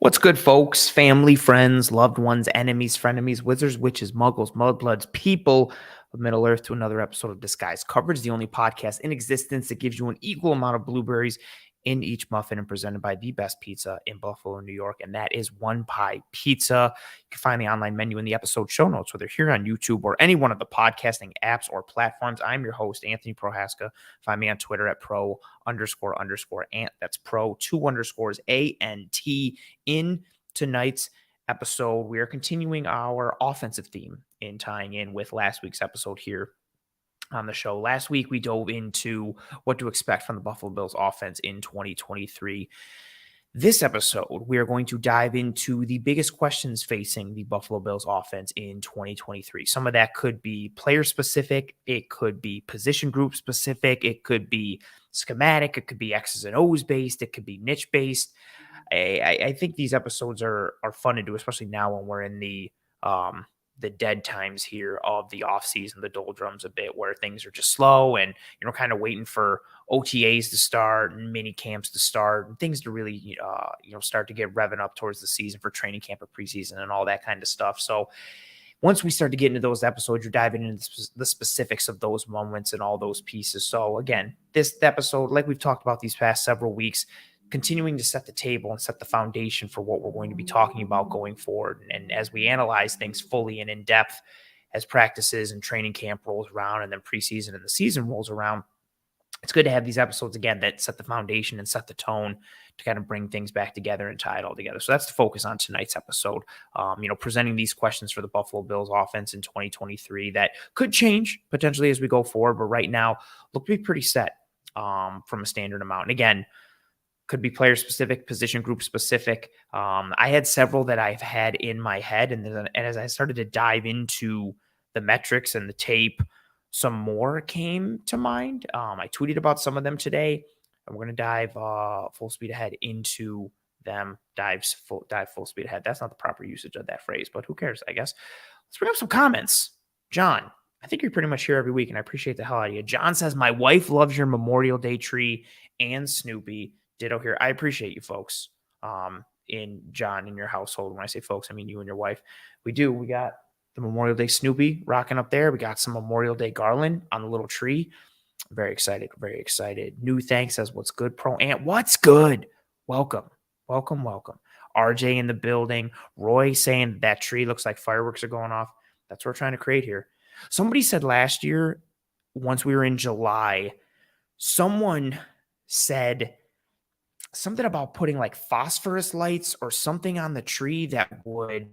What's good, folks? Family, friends, loved ones, enemies, frenemies, wizards, witches, muggles, mudbloods, people of Middle Earth to another episode of Disguise Coverage, the only podcast in existence that gives you an equal amount of blueberries in each muffin and presented by the best pizza in Buffalo, New York, and that is One Pie Pizza. You can find the online menu in the episode show notes, whether here on YouTube or any one of the podcasting apps or platforms. I'm your host, Anthony Prohaska. Find me on Twitter at pro__ant. That's pro, two underscores, ANT. In tonight's episode, we are continuing our offensive theme in tying in with last week's episode here on the show. Last week, we dove into what to expect from the Buffalo Bills offense in 2023. This episode, we are going to dive into the biggest questions facing the Buffalo Bills offense in 2023. Some of that could be player specific, it could be position group specific, it could be schematic, it could be X's and O's based, it could be niche based. I think these episodes are fun to do, especially now when we're in the dead times here of the off season, the doldrums a bit, where things are just slow and kind of waiting for OTAs to start and mini camps to start and things to really start to get revving up towards the season for training camp or preseason and all that kind of stuff. So once we start to get into those episodes, you're diving into the specifics of those moments and all those pieces. So again, this episode, like we've talked about these past several weeks, continuing to set the table and set the foundation for what we're going to be talking about going forward. And as we analyze things fully and in depth as practices and training camp rolls around and then preseason and the season rolls around, it's good to have these episodes again that set the foundation and set the tone to kind of bring things back together and tie it all together. So that's the focus on tonight's episode. Presenting these questions for the Buffalo Bills offense in 2023 that could change potentially as we go forward, but right now look to be pretty set from a standard amount. And again, could be player specific, position group specific. I had several that I've had in my head. And as I started to dive into the metrics and the tape, some more came to mind. I tweeted about some of them today. And we're going to dive full speed ahead into them. Dive full speed ahead. That's not the proper usage of that phrase, but who cares, I guess. Let's bring up some comments. John, I think you're pretty much here every week, and I appreciate the hell out of you. John says, my wife loves your Memorial Day tree and Snoopy. Ditto here. I appreciate you folks in your household. When I say folks, I mean you and your wife. We do. We got the Memorial Day Snoopy rocking up there. We got some Memorial Day garland on the little tree. I'm very excited. Very excited. New Thanks says, what's good, Pro Ant? What's good? Welcome. Welcome, welcome. RJ in the building. Roy saying that tree looks like fireworks are going off. That's what we're trying to create here. Somebody said last year, once we were in July, someone said something about putting like phosphorus lights or something on the tree that would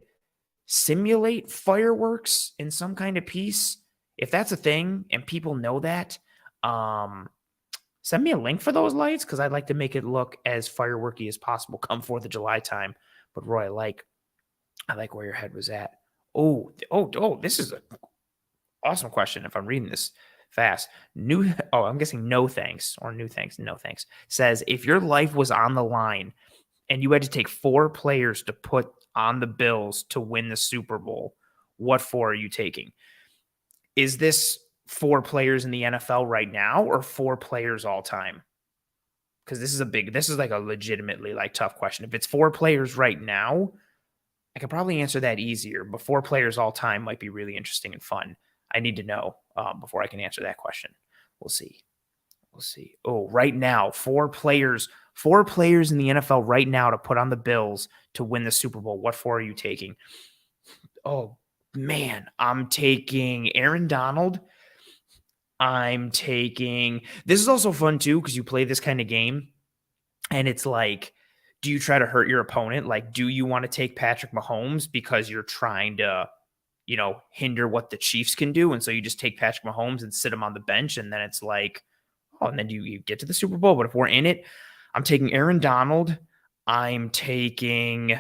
simulate fireworks in some kind of piece. If that's a thing and people know that, send me a link for those lights because I'd like to make it look as fireworky as possible come 4th of July time. But Roy, I like where your head was at. Oh, this is an awesome question if I'm reading this fast. I'm guessing no thanks or new thanks. No thanks. Says, if your life was on the line and you had to take 4 players to put on the Bills to win the Super Bowl, what 4 are you taking? Is this 4 players in the NFL right now or 4 players all time? Because this is like a legitimately like tough question. If it's 4 players right now, I could probably answer that easier, but 4 players all time might be really interesting and fun. I need to know before I can answer that question. We'll see. Oh, right now, 4 players in the NFL right now to put on the Bills to win the Super Bowl. What 4 are you taking? Oh, man, I'm taking Aaron Donald. This is also fun too because you play this kind of game and it's like, do you try to hurt your opponent? Like, do you want to take Patrick Mahomes because you're trying to hinder what the Chiefs can do. And so you just take Patrick Mahomes and sit him on the bench. And then it's like, oh, and then you get to the Super Bowl. But if we're in it, I'm taking Aaron Donald. I'm taking,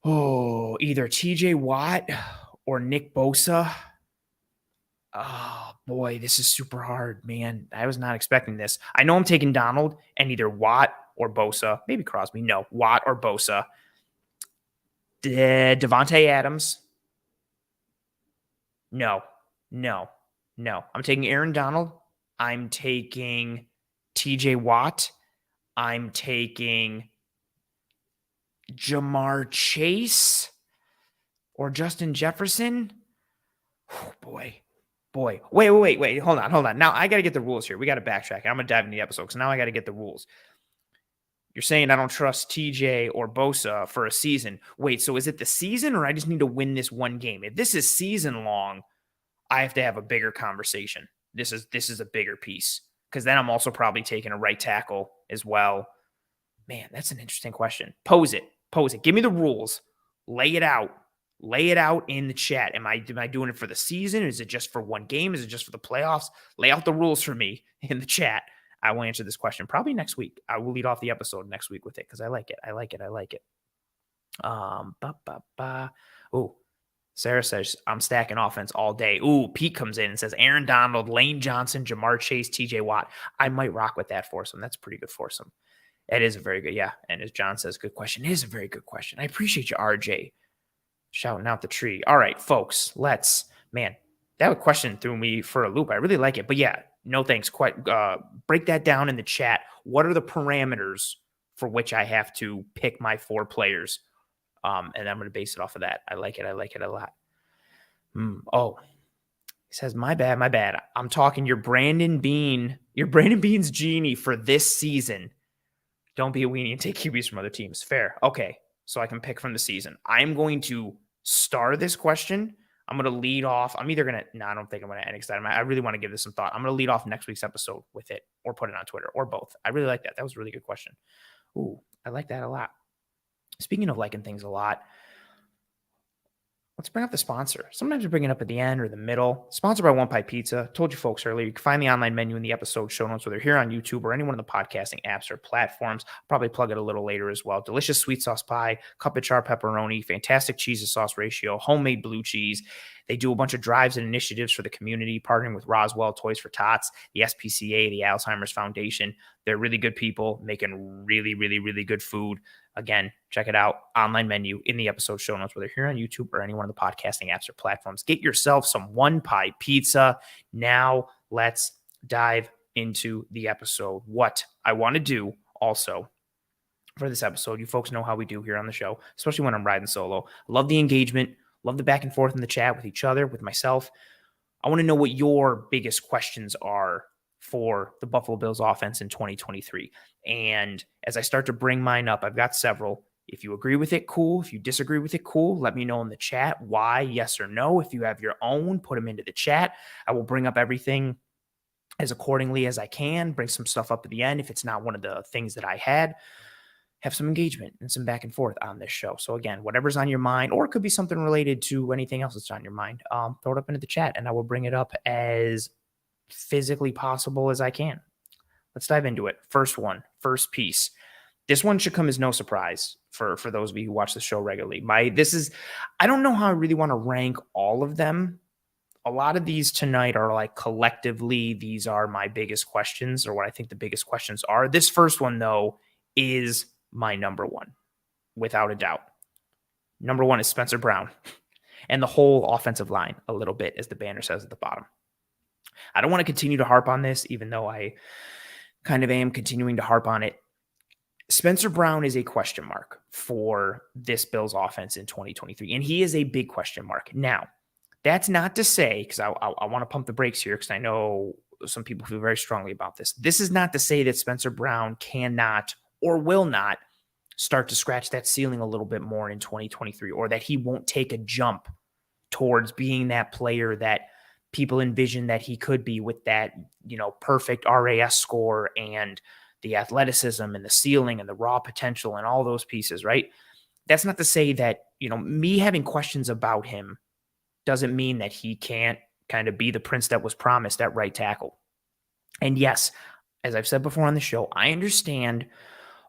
either TJ Watt or Nick Bosa. Oh, boy, this is super hard, man. I was not expecting this. I know I'm taking Donald and either Watt or Bosa. Maybe Crosby. No, Watt or Bosa. Devontae Adams. No. I'm taking Aaron Donald. I'm taking TJ Watt. I'm taking Jamar Chase or Justin Jefferson? Oh, boy. Wait. Hold on. Now I got to get the rules here. We got to backtrack. I'm going to dive into the episode because now I got to get the rules. You're saying I don't trust TJ or Bosa for a season. Wait, so is it the season or I just need to win this one game? If this is season long, I have to have a bigger conversation. This is a bigger piece because then I'm also probably taking a right tackle as well. Man, that's an interesting question. Pose it. Give me the rules. Lay it out. Lay it out in the chat. Am I doing it for the season? Is it just for one game? Is it just for the playoffs? Lay out the rules for me in the chat. I will answer this question probably next week. I will lead off the episode next week with it because I like it. Oh, Sarah says, I'm stacking offense all day. Ooh, Pete comes in and says, Aaron Donald, Lane Johnson, Jamar Chase, TJ Watt. I might rock with that foursome. That's pretty good foursome. It is a very good, yeah. And as John says, good question. It is a very good question. I appreciate you, RJ. Shouting out the tree. All right, folks, man, that question threw me for a loop. I really like it. But yeah, no thanks. Break that down in the chat. What are the parameters for which I have to pick my 4 players? And I'm going to base it off of that. I like it a lot. Oh, he says, my bad. I'm talking your Brandon Bean's genie for this season. Don't be a weenie and take QBs from other teams. Fair. Okay. So I can pick from the season. I'm going to star this question. I'm going to lead off. I don't think I'm going to end because I really want to give this some thought. I'm going to lead off next week's episode with it or put it on Twitter or both. I really like that. That was a really good question. Ooh, I like that a lot. Speaking of liking things a lot, let's bring up the sponsor. Sometimes we bring it up at the end or the middle. Sponsored by One Pie Pizza. Told you folks earlier, you can find the online menu in the episode show notes, whether here on YouTube or any one of the podcasting apps or platforms. I'll probably plug it a little later as well. Delicious sweet sauce pie, cup of char pepperoni, fantastic cheese to sauce ratio, homemade blue cheese. They do a bunch of drives and initiatives for the community, partnering with Roswell, Toys for Tots, the SPCA, the Alzheimer's Foundation. They're really good people making really, really, really good food. Again, check it out. Online menu in the episode show notes, whether here on YouTube or any one of the podcasting apps or platforms. Get yourself some One Pie Pizza. Now let's dive into the episode. What I want to do also for this episode, you folks know how we do here on the show, especially when I'm riding solo. Love the engagement. Love the back and forth in the chat with each other, with myself. I want to know what your biggest questions are for the Buffalo Bills offense in 2023. And as I start to bring mine up, I've got several. If you agree with it, cool. If you disagree with it, cool. Let me know in the chat why, yes or no. If you have your own, put them into the chat. I will bring up everything as accordingly as I can, bring some stuff up at the end if it's not one of the things that I had. Have some engagement and some back and forth on this show. So again, whatever's on your mind, or it could be something related to anything else that's on your mind, throw it up into the chat and I will bring it up as physically possible as I can. Let's dive into it. First piece. This one should come as no surprise for those of you who watch the show regularly. I don't know how I really want to rank all of them. A lot of these tonight are like collectively, these are my biggest questions or what I think the biggest questions are. This first one though is my number one, without a doubt. Number one is Spencer Brown and the whole offensive line a little bit, as the banner says at the bottom. I don't want to continue to harp on this, even though I kind of am continuing to harp on it. Spencer Brown is a question mark for this Bills offense in 2023, and he is a big question mark. Now, that's not to say, because I want to pump the brakes here, because I know some people feel very strongly about this. This is not to say that Spencer Brown cannot or will not start to scratch that ceiling a little bit more in 2023, or that he won't take a jump towards being that player that people envision that he could be with that, perfect RAS score and the athleticism and the ceiling and the raw potential and all those pieces, right? That's not to say that, me having questions about him doesn't mean that he can't kind of be the prince that was promised at right tackle. And yes, as I've said before on the show, I understand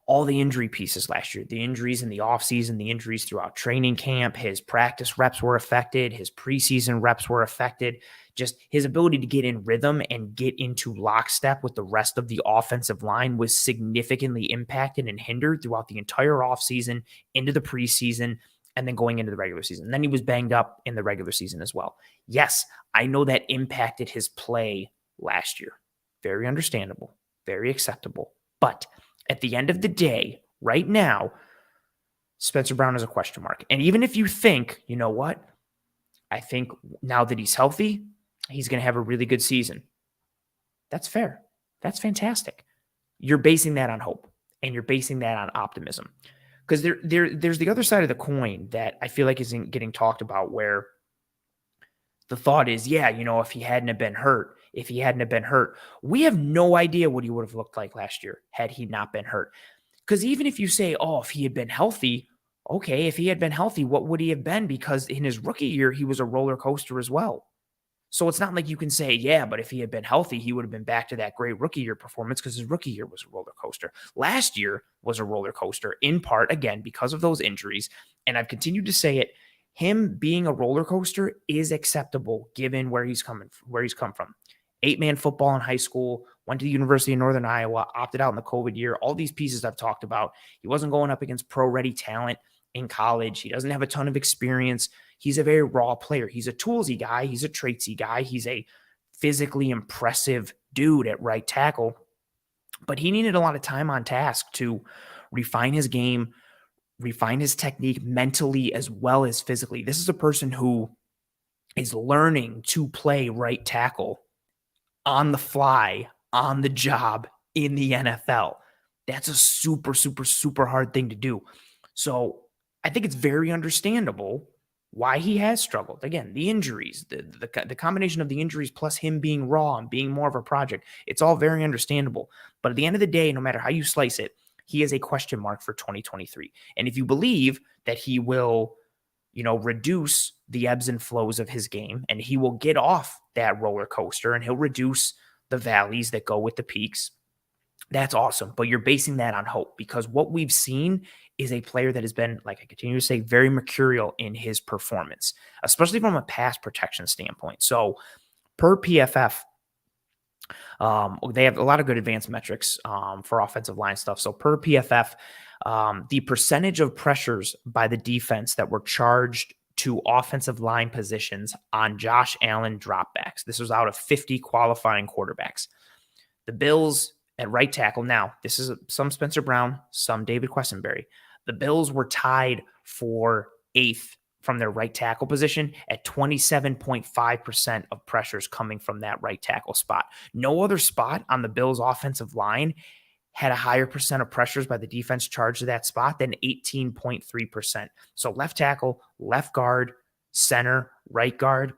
all the injury pieces last year, the injuries in the offseason, the injuries throughout training camp, his practice reps were affected, his preseason reps were affected, just his ability to get in rhythm and get into lockstep with the rest of the offensive line was significantly impacted and hindered throughout the entire offseason, into the preseason, and then going into the regular season. And then he was banged up in the regular season as well. Yes, I know that impacted his play last year. Very understandable, very acceptable. But at the end of the day, right now, Spencer Brown is a question mark. And even if you think, you know what, I think now that he's healthy, he's going to have a really good season. That's fair. That's fantastic. You're basing that on hope and you're basing that on optimism. Because there's the other side of the coin that I feel like isn't getting talked about, where the thought is, yeah, if he hadn't have been hurt, we have no idea what he would have looked like last year had he not been hurt. Because even if you say, oh, if he had been healthy, okay, if he had been healthy, what would he have been? Because in his rookie year, he was a roller coaster as well. So it's not like you can say, yeah, but if he had been healthy, he would have been back to that great rookie year performance, because his rookie year was a roller coaster. Last year was a roller coaster, in part, again, because of those injuries. And I've continued to say it. Him being a roller coaster is acceptable given where he's come from. 8-man football in high school, went to the University of Northern Iowa, opted out in the COVID year. All these pieces I've talked about. He wasn't going up against pro-ready talent in college. He doesn't have a ton of experience. He's a very raw player. He's a toolsy guy. He's a traitsy guy. He's a physically impressive dude at right tackle. But he needed a lot of time on task to refine his game, refine his technique mentally as well as physically. This is a person who is learning to play right tackle on the fly, on the job in the NFL. That's a super, super, super hard thing to do. So I think it's very understandable why he has struggled. Again, the injuries, the combination of the injuries plus him being raw and being more of a project, it's all very understandable. But at the end of the day, no matter how you slice it, he is a question mark for 2023. And if you believe that he will, reduce the ebbs and flows of his game, and he will get off that roller coaster and he'll reduce the valleys that go with the peaks, that's awesome. But you're basing that on hope, because what we've seen is a player that has been, like I continue to say, very mercurial in his performance, especially from a pass protection standpoint. So per PFF, they have a lot of good advanced metrics for offensive line stuff. So per PFF, the percentage of pressures by the defense that were charged to offensive line positions on Josh Allen dropbacks. This was out of 50 qualifying quarterbacks. The Bills at right tackle. Now, this is some Spencer Brown, some David Quessenberry. The Bills were tied for 8th from their right tackle position at 27.5% of pressures coming from that right tackle spot. No other spot on the Bills' offensive line had a higher percent of pressures by the defense charged to that spot than 18.3%. So left tackle, left guard, center, right guard,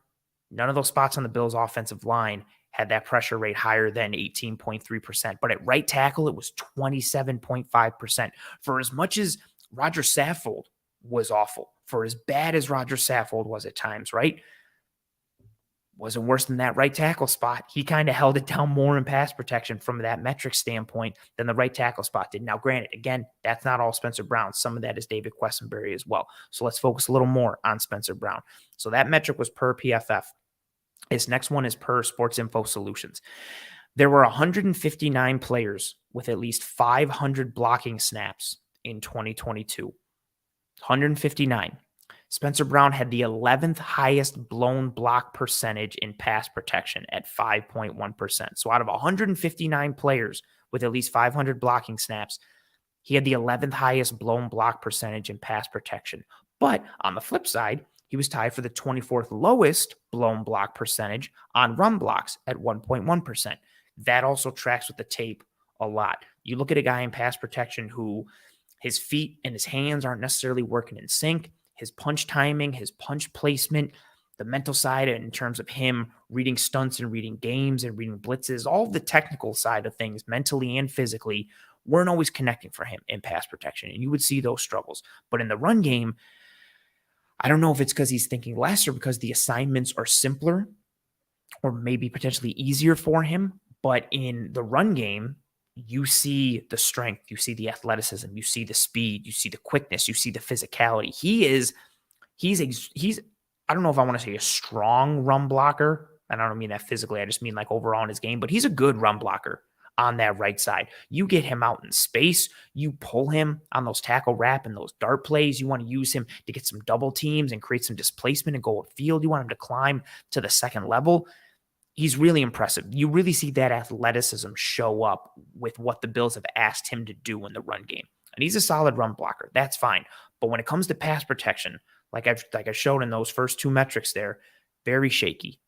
none of those spots on the Bills' offensive line had that pressure rate higher than 18.3%. But at right tackle, it was 27.5%. For as much as Roger Saffold was awful, for as bad as Roger Saffold was at times, right? Wasn't worse than that right tackle spot. He kind of held it down more in pass protection from that metric standpoint than the right tackle spot did. Now, granted, again, that's not all Spencer Brown. Some of that is David Quessenberry as well. So let's focus a little more on Spencer Brown. So that metric was per PFF. This next one is per Sports Info Solutions. There were 159 players with at least 500 blocking snaps in 2022. 159. Spencer Brown had the 11th highest blown block percentage in pass protection at 5.1%. So out of 159 players with at least 500 blocking snaps, he had the 11th highest blown block percentage in pass protection. But on the flip side, he was tied for the 24th lowest blown block percentage on run blocks at 1.1%. That also tracks with the tape a lot. You look at a guy in pass protection who his feet and his hands aren't necessarily working in sync. His punch timing, his punch placement, the mental side in terms of him reading stunts and reading games and reading blitzes, all the technical side of things, mentally and physically, weren't always connecting for him in pass protection. And you would see those struggles. But in the run game, I don't know if it's because he's thinking less or because the assignments are simpler or maybe potentially easier for him. But in the run game, you see the strength, you see the athleticism, you see the speed, you see the quickness, you see the physicality. He's I don't know if I want to say a strong run blocker. And I don't mean that physically. I just mean like overall in his game, but he's a good run blocker on that right side. You get him out in space, you pull him on those tackle wrap and those dart plays. You want to use him to get some double teams and create some displacement and go upfield. You want him to climb to the second level. He's really impressive. You really see that athleticism show up with what the Bills have asked him to do in the run game. And he's a solid run blocker. That's fine. But when it comes to pass protection, like I showed in those first two metrics there, very shaky.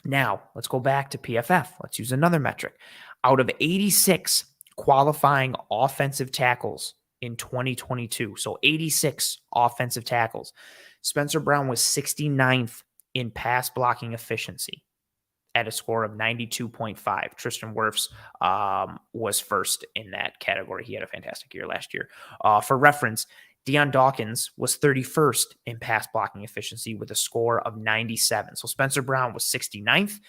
Now, let's go back to PFF. Let's use another metric. Out of 86 qualifying offensive tackles in 2022, so 86 offensive tackles, Spencer Brown was 69th in pass blocking efficiency at a score of 92.5. Tristan Wirfs was first in that category. He had a fantastic year last year. For reference, Deion Dawkins was 31st in pass blocking efficiency with a score of 97. So Spencer Brown was 69th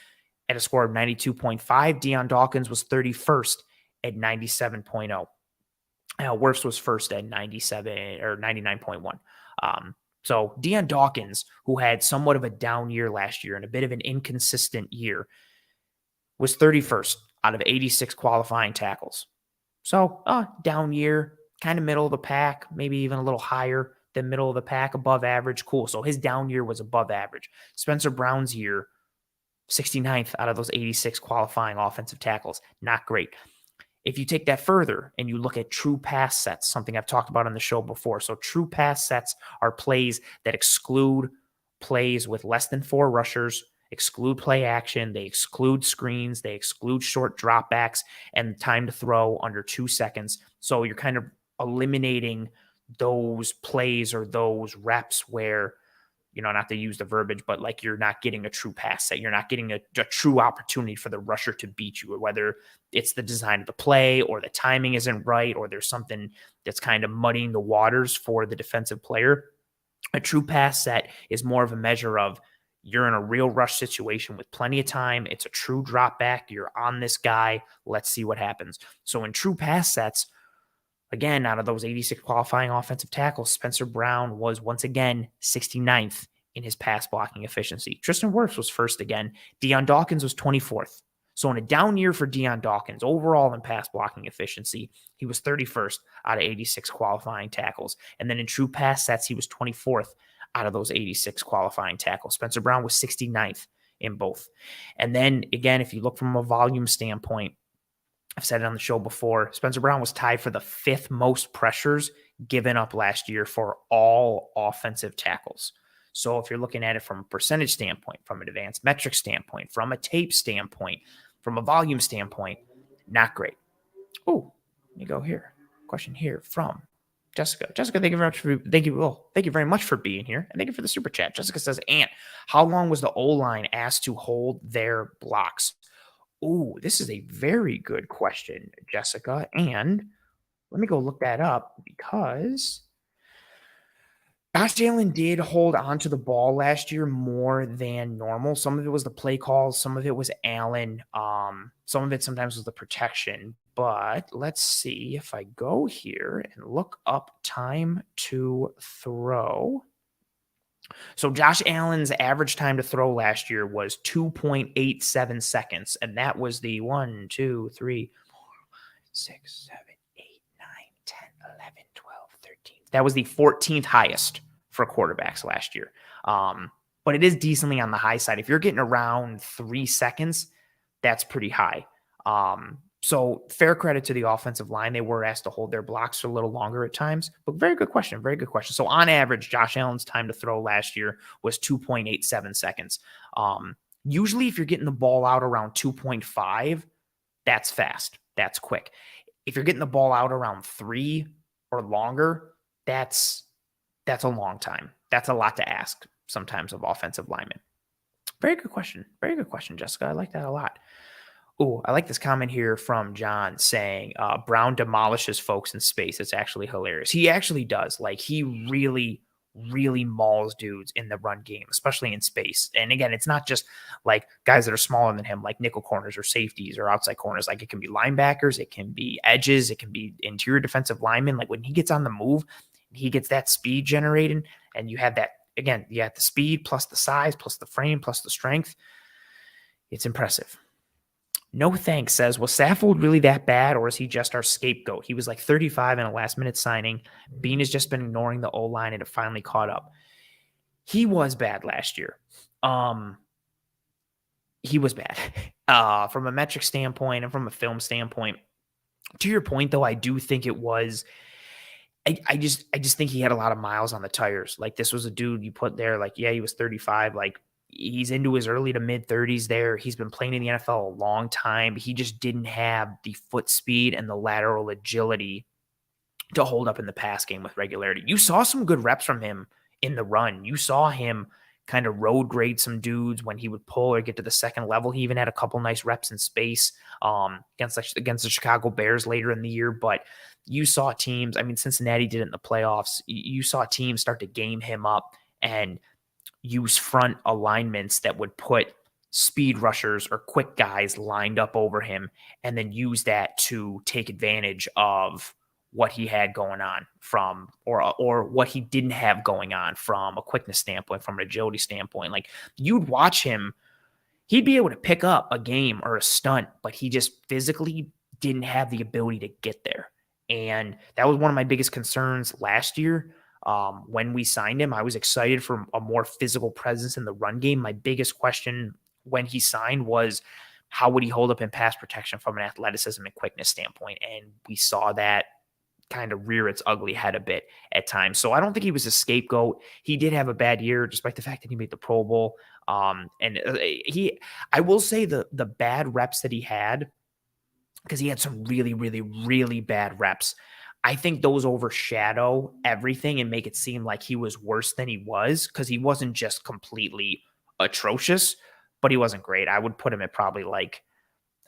at a score of 92.5. Deion Dawkins was 31st at 97.0. Wirfs was first at 97 or 99.1. So Deion Dawkins, who had somewhat of a down year last year and a bit of an inconsistent year, was 31st out of 86 qualifying tackles. So down year, kind of middle of the pack, maybe even a little higher than middle of the pack, above average. Cool. So his down year was above average. Spencer Brown's year, 69th out of those 86 qualifying offensive tackles. Not great. If you take that further and you look at true pass sets, something I've talked about on the show before. So true pass sets are plays that exclude plays with less than 4 rushers, exclude play action, they exclude screens, they exclude short dropbacks, and time to throw under 2 seconds. So you're kind of eliminating those plays or those reps where, not to use the verbiage, but like you're not getting a true pass set. You're not getting a true opportunity for the rusher to beat you, or whether it's the design of the play or the timing isn't right, or there's something that's kind of muddying the waters for the defensive player. A true pass set is more of a measure of you're in a real rush situation with plenty of time. It's a true drop back. You're on this guy. Let's see what happens. So in true pass sets, again, out of those 86 qualifying offensive tackles, Spencer Brown was once again 69th in his pass blocking efficiency. Tristan Wirfs was first again. Deion Dawkins was 24th. So in a down year for Deion Dawkins, overall in pass blocking efficiency, he was 31st out of 86 qualifying tackles. And then in true pass sets, he was 24th out of those 86 qualifying tackles. Spencer Brown was 69th in both. And then again, if you look from a volume standpoint, I've said it on the show before, Spencer Brown was tied for the 5th most pressures given up last year for all offensive tackles. So if you're looking at it from a percentage standpoint, from an advanced metric standpoint, from a tape standpoint, from a volume standpoint, not great. Oh, let me go here. Question here from Jessica. Jessica, thank you very much thank you very much for being here, and thank you for the super chat. Jessica says, "Ant, how long was the O-line asked to hold their blocks?" Oh, this is a very good question, Jessica. And let me go look that up, because Josh Allen did hold onto the ball last year more than normal. Some of it was the play calls, some of it was Allen, some of it sometimes was the protection. But let's see if I go here and look up time to throw. So Josh Allen's average time to throw last year was 2.87 seconds. And that was the 1, 2, 3, 4, 6, 7, 8, 9, 10, 11, 12, 13. That was the 14th highest for quarterbacks last year. But it is decently on the high side. If you're getting around 3 seconds, that's pretty high. So fair credit to the offensive line. They were asked to hold their blocks for a little longer at times, but very good question. Very good question. So on average, Josh Allen's time to throw last year was 2.87 seconds. Usually if you're getting the ball out around 2.5, that's fast. That's quick. If you're getting the ball out around 3 or longer, that's a long time. That's a lot to ask sometimes of offensive linemen. Very good question. Very good question, Jessica. I like that a lot. Oh, I like this comment here from John saying Brown demolishes folks in space. It's actually hilarious. He actually does. Like, he really, really mauls dudes in the run game, especially in space. And again, it's not just like guys that are smaller than him, like nickel corners or safeties or outside corners. Like, it can be linebackers, it can be edges, it can be interior defensive linemen. Like, when he gets on the move, he gets that speed generated, and you have that, again, you have the speed plus the size plus the frame plus the strength. It's impressive. No Thanks says, was Saffold really that bad, or is he just our scapegoat? He was like 35 in a last-minute signing. Bean has just been ignoring the O-line, and it finally caught up. He was bad last year. He was bad from a metric standpoint and from a film standpoint. To your point, though, I do think it was I just think he had a lot of miles on the tires. Like, this was a dude you put there, like, yeah, he was 35. Like, he's into his early to mid 30s there. He's been playing in the NFL a long time. He just didn't have the foot speed and the lateral agility to hold up in the pass game with regularity. You saw some good reps from him in the run. You saw him kind of road grade some dudes when he would pull or get to the second level. He even had a couple nice reps in space against the Chicago Bears later in the year. But you saw teams, I mean, Cincinnati did it in the playoffs. You saw teams start to game him up and use front alignments that would put speed rushers or quick guys lined up over him, and then use that to take advantage of what he had going on from, or what he didn't have going on from a quickness standpoint, from an agility standpoint. Like, you'd watch him, he'd be able to pick up a game or a stunt, but he just physically didn't have the ability to get there. And that was one of my biggest concerns last year. When we signed him, I was excited for a more physical presence in the run game. My biggest question when he signed was, how would he hold up in pass protection from an athleticism and quickness standpoint? And we saw that kind of rear its ugly head a bit at times. So I don't think he was a scapegoat. He did have a bad year, despite the fact that he made the Pro Bowl. I will say the bad reps that he had, because he had some really, really, really bad reps, I think those overshadow everything and make it seem like he was worse than he was, because he wasn't just completely atrocious, but he wasn't great. I would put him at probably, like,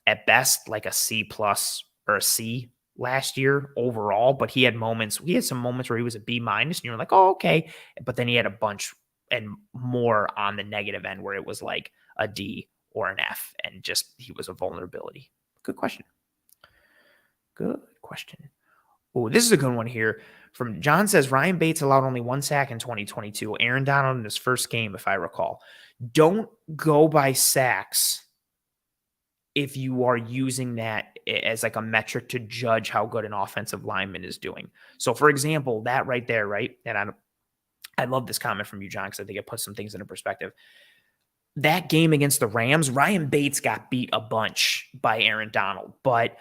at best, like a C plus or a C last year overall. But he had some moments where he was a B minus and you were like, oh, okay. But then he had a bunch and more on the negative end where it was like a D or an F, and just, he was a vulnerability. Good question. Oh, this is a good one here. From John says, Ryan Bates allowed only 1 sack in 2022. Aaron Donald in his first game, if I recall. Don't go by sacks if you are using that as like a metric to judge how good an offensive lineman is doing. So, for example, that right there, right? And I love this comment from you, John, because I think it puts some things into perspective. That game against the Rams, Ryan Bates got beat a bunch by Aaron Donald, but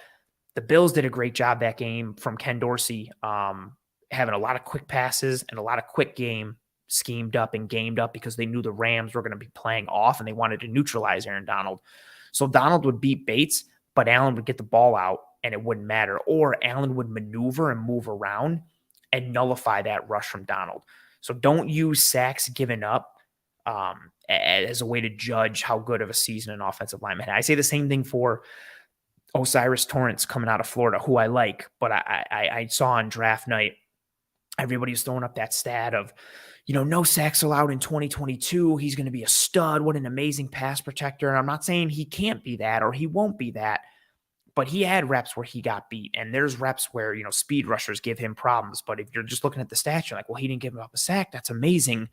the Bills did a great job that game from Ken Dorsey, having a lot of quick passes and a lot of quick game schemed up and gamed up, because they knew the Rams were going to be playing off and they wanted to neutralize Aaron Donald. So Donald would beat Bates, but Allen would get the ball out and it wouldn't matter. Or Allen would maneuver and move around and nullify that rush from Donald. So don't use sacks given up as a way to judge how good of a season an offensive lineman had. I say the same thing for Osiris Torrance coming out of Florida, who I like, but I saw on draft night, everybody's throwing up that stat of, no sacks allowed in 2022. He's going to be a stud. What an amazing pass protector. And I'm not saying he can't be that or he won't be that, but he had reps where he got beat. And there's reps where, speed rushers give him problems. But if you're just looking at the stats, you're like, well, he didn't give up a sack. That's amazing.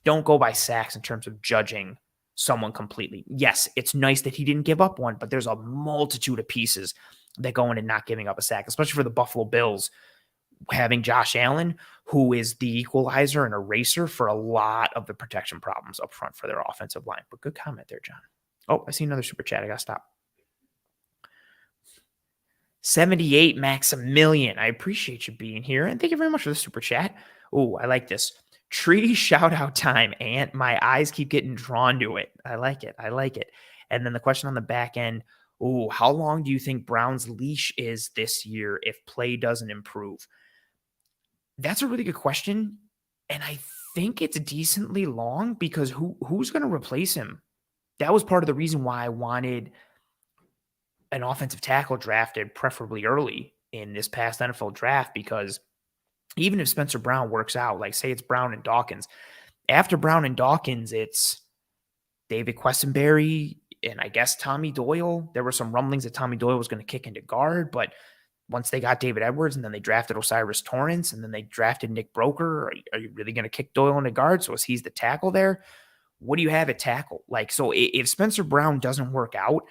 Don't go by sacks in terms of judging someone completely. Yes, it's nice that he didn't give up one, but there's a multitude of pieces that go into not giving up a sack, especially for the Buffalo Bills. Having Josh Allen, who is the equalizer and eraser for a lot of the protection problems up front for their offensive line. But good comment there, John. Oh, I see another super chat. I got to stop. 78 Maximilian. I appreciate you being here, and thank you very much for the super chat. Oh, I like this. Tree shout out time, and my eyes keep getting drawn to it. I like it. And then the question on the back end, how long do you think Brown's leash is this year if play doesn't improve? That's a really good question, and I think it's decently long, because who's going to replace him? That was part of the reason why I wanted an offensive tackle drafted preferably early in this past NFL draft, because even if Spencer Brown works out, like say it's Brown and Dawkins, after Brown and Dawkins, it's David Quessenberry and I guess Tommy Doyle. There were some rumblings that Tommy Doyle was going to kick into guard, but once they got David Edwards and then they drafted Osiris Torrance and then they drafted Nick Broker, are you really going to kick Doyle into guard? So is he's the tackle there? What do you have at tackle? So if Spencer Brown doesn't work out,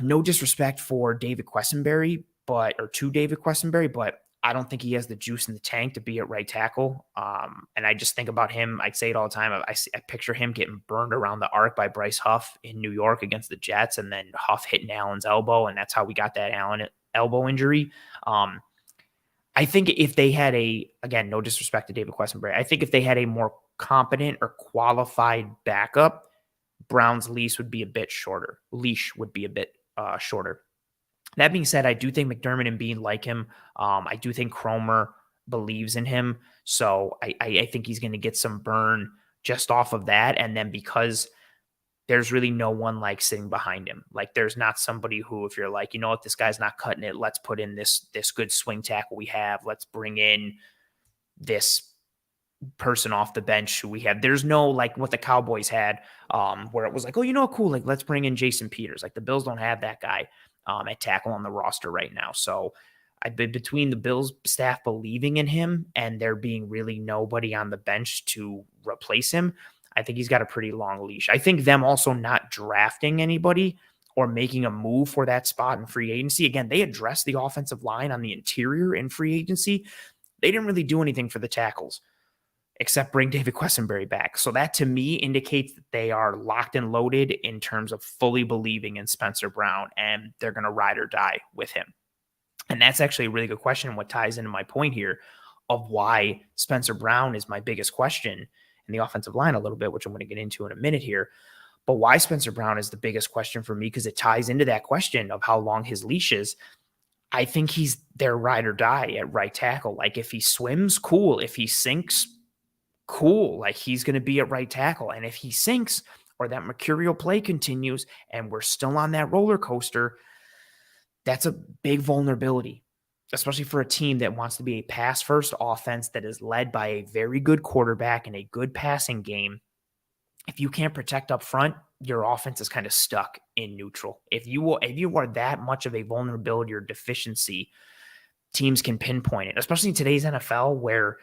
no disrespect for David Quessenberry, or to David Quessenberry, but I don't think he has the juice in the tank to be at right tackle. And I just think about him. I say it all the time. I picture him getting burned around the arc by Bryce Huff in New York against the Jets, and then Huff hitting Allen's elbow, and that's how we got that Allen elbow injury. I think if they had again, no disrespect to David Questenberry, I think if they had a more competent or qualified backup, Brown's leash would be a bit shorter. Shorter. That being said, I do think McDermott and Bean like him. I do think Cromer believes in him. So I think he's going to get some burn just off of that. And then because there's really no one like sitting behind him. Like there's not somebody who, if you're like, you know what, this guy's not cutting it, let's put in this good swing tackle we have. Let's bring in this person off the bench who we have. There's no like what the Cowboys had, where it was like, oh, you know, cool, like let's bring in Jason Peters. Like the Bills don't have that guy at tackle on the roster right now. So I've been between the Bills staff believing in him and there being really nobody on the bench to replace him. I think he's got a pretty long leash. I think them also not drafting anybody or making a move for that spot in free agency. Again, they addressed the offensive line on the interior in free agency. They didn't really do anything for the tackles except bring David Questenberry back. So that to me indicates that they are locked and loaded in terms of fully believing in Spencer Brown and they're going to ride or die with him. And that's actually a really good question and what ties into my point here of why Spencer Brown is my biggest question in the offensive line a little bit, which I'm going to get into in a minute here. But why Spencer Brown is the biggest question for me, because it ties into that question of how long his leash is. I think he's their ride or die at right tackle. Like if he swims, cool. If he sinks, cool. Like he's going to be at right tackle. And if he sinks or that mercurial play continues and we're still on that roller coaster, that's a big vulnerability, especially for a team that wants to be a pass-first offense that is led by a very good quarterback and a good passing game. If you can't protect up front, your offense is kind of stuck in neutral. If you are that much of a vulnerability or deficiency, teams can pinpoint it, especially in today's NFL where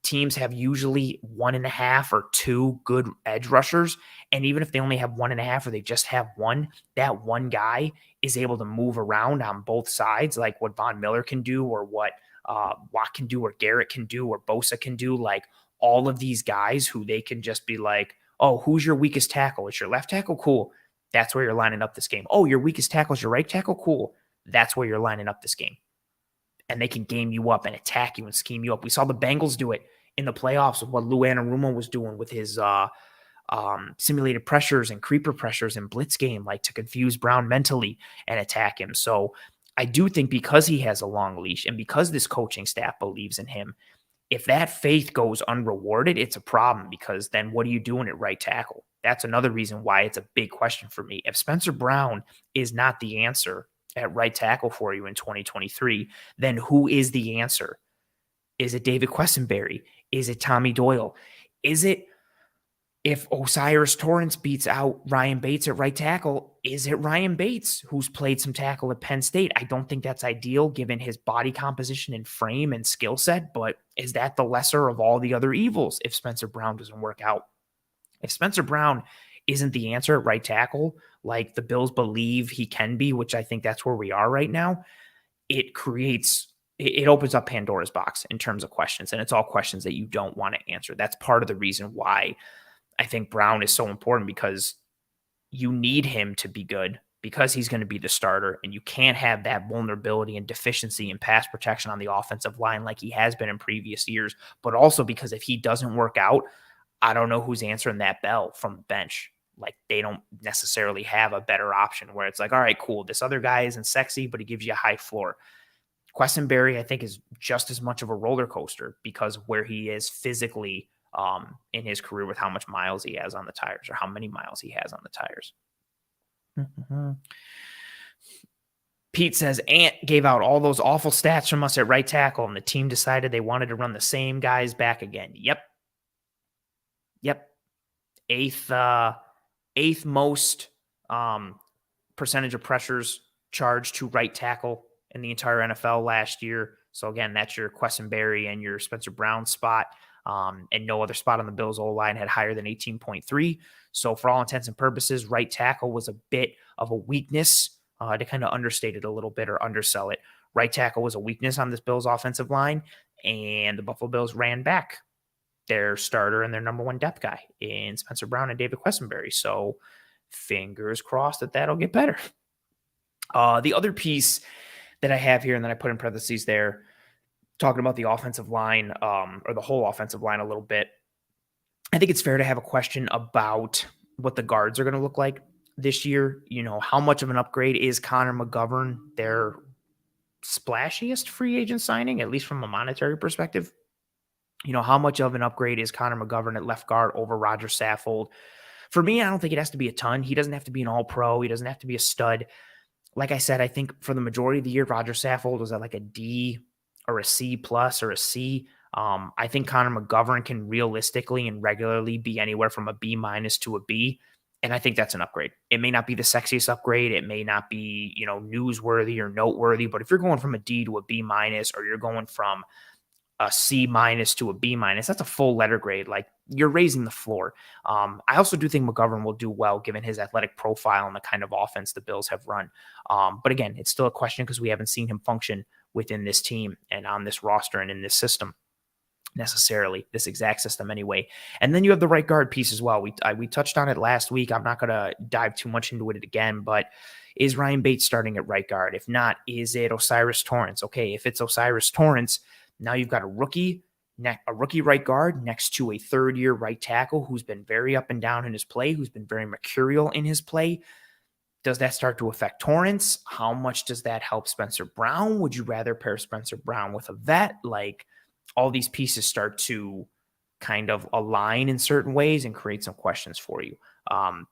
teams have usually 1.5 or 2 good edge rushers. And even if they only have 1.5 or they just have one, that one guy is able to move around on both sides, like what Von Miller can do or what Watt can do or Garrett can do or Bosa can do. Like all of these guys who they can just be like, oh, who's your weakest tackle? It's your left tackle? Cool. That's where you're lining up this game. Oh, your weakest tackle is your right tackle? Cool. That's where you're lining up this game. And they can game you up and attack you and scheme you up. We saw the Bengals do it in the playoffs with what Lou Anarumo was doing with his simulated pressures and creeper pressures and blitz game, like to confuse Brown mentally and attack him. So I do think because he has a long leash and because this coaching staff believes in him, if that faith goes unrewarded, it's a problem because then what are you doing at right tackle? That's another reason why it's a big question for me. If Spencer Brown is not the answer at right tackle for you in 2023, then who is the answer? Is it David Questenberry? Is it Tommy Doyle? Is it, if Osiris Torrance beats out Ryan Bates at right tackle, is it Ryan Bates who's played some tackle at Penn State? I don't think that's ideal given his body composition and frame and skill set, but is that the lesser of all the other evils if Spencer Brown doesn't work out? If Spencer Brown isn't the answer at right tackle, like the Bills believe he can be, which I think that's where we are right now, it opens up Pandora's box in terms of questions, and it's all questions that you don't want to answer. That's part of the reason why I think Brown is so important, because you need him to be good because he's going to be the starter, and you can't have that vulnerability and deficiency in pass protection on the offensive line like he has been in previous years, but also because if he doesn't work out, I don't know who's answering that bell from the bench. Like they don't necessarily have a better option where it's like, all right, cool. This other guy isn't sexy, but he gives you a high floor. Questenberry, I think, is just as much of a roller coaster because where he is physically in his career with how much miles he has on the tires or how many miles he has on the tires. Pete says, Ant gave out all those awful stats from us at right tackle, and the team decided they wanted to run the same guys back again. Yep. Eighth most percentage of pressures charged to right tackle in the entire NFL last year. So again, that's your Questenberry and your Spencer Brown spot. And no other spot on the Bills O-line had higher than 18.3. So for all intents and purposes, right tackle was a bit of a weakness, to kind of understate it a little bit or undersell it. Right tackle was a weakness on this Bills offensive line, and the Buffalo Bills ran back their starter and their number one depth guy in Spencer Brown and David Questenberry. So fingers crossed that that'll get better. The other piece that I have here and that I put in parentheses there, talking about the offensive line, or the whole offensive line a little bit, I think it's fair to have a question about what the guards are going to look like this year. How much of an upgrade is Connor McGovern, their splashiest free agent signing, at least from a monetary perspective? How much of an upgrade is Connor McGovern at left guard over Roger Saffold? For me, I don't think it has to be a ton. He doesn't have to be an all-pro. He doesn't have to be a stud. Like I said, I think for the majority of the year, Roger Saffold was at like a D or a C plus or a C. I think Connor McGovern can realistically and regularly be anywhere from a B minus to a B. And I think that's an upgrade. It may not be the sexiest upgrade. It may not be, newsworthy or noteworthy, but if you're going from a D to a B minus, or you're going from a C minus to a B minus, that's a full letter grade. Like, you're raising the floor. I also do think McGovern will do well given his athletic profile and the kind of offense the Bills have run. But again, it's still a question because we haven't seen him function within this team and on this roster and in this system necessarily, this exact system anyway. And then you have the right guard piece as well. We touched on it last week. I'm not going to dive too much into it again, but is Ryan Bates starting at right guard? If not, is it Osiris Torrance? Okay, if it's Osiris Torrance, now you've got a rookie right guard next to a third-year right tackle who's been very up and down in his play, who's been very mercurial in his play. Does that start to affect Torrance? How much does that help Spencer Brown? Would you rather pair Spencer Brown with a vet? Like, all these pieces start to kind of align in certain ways and create some questions for you.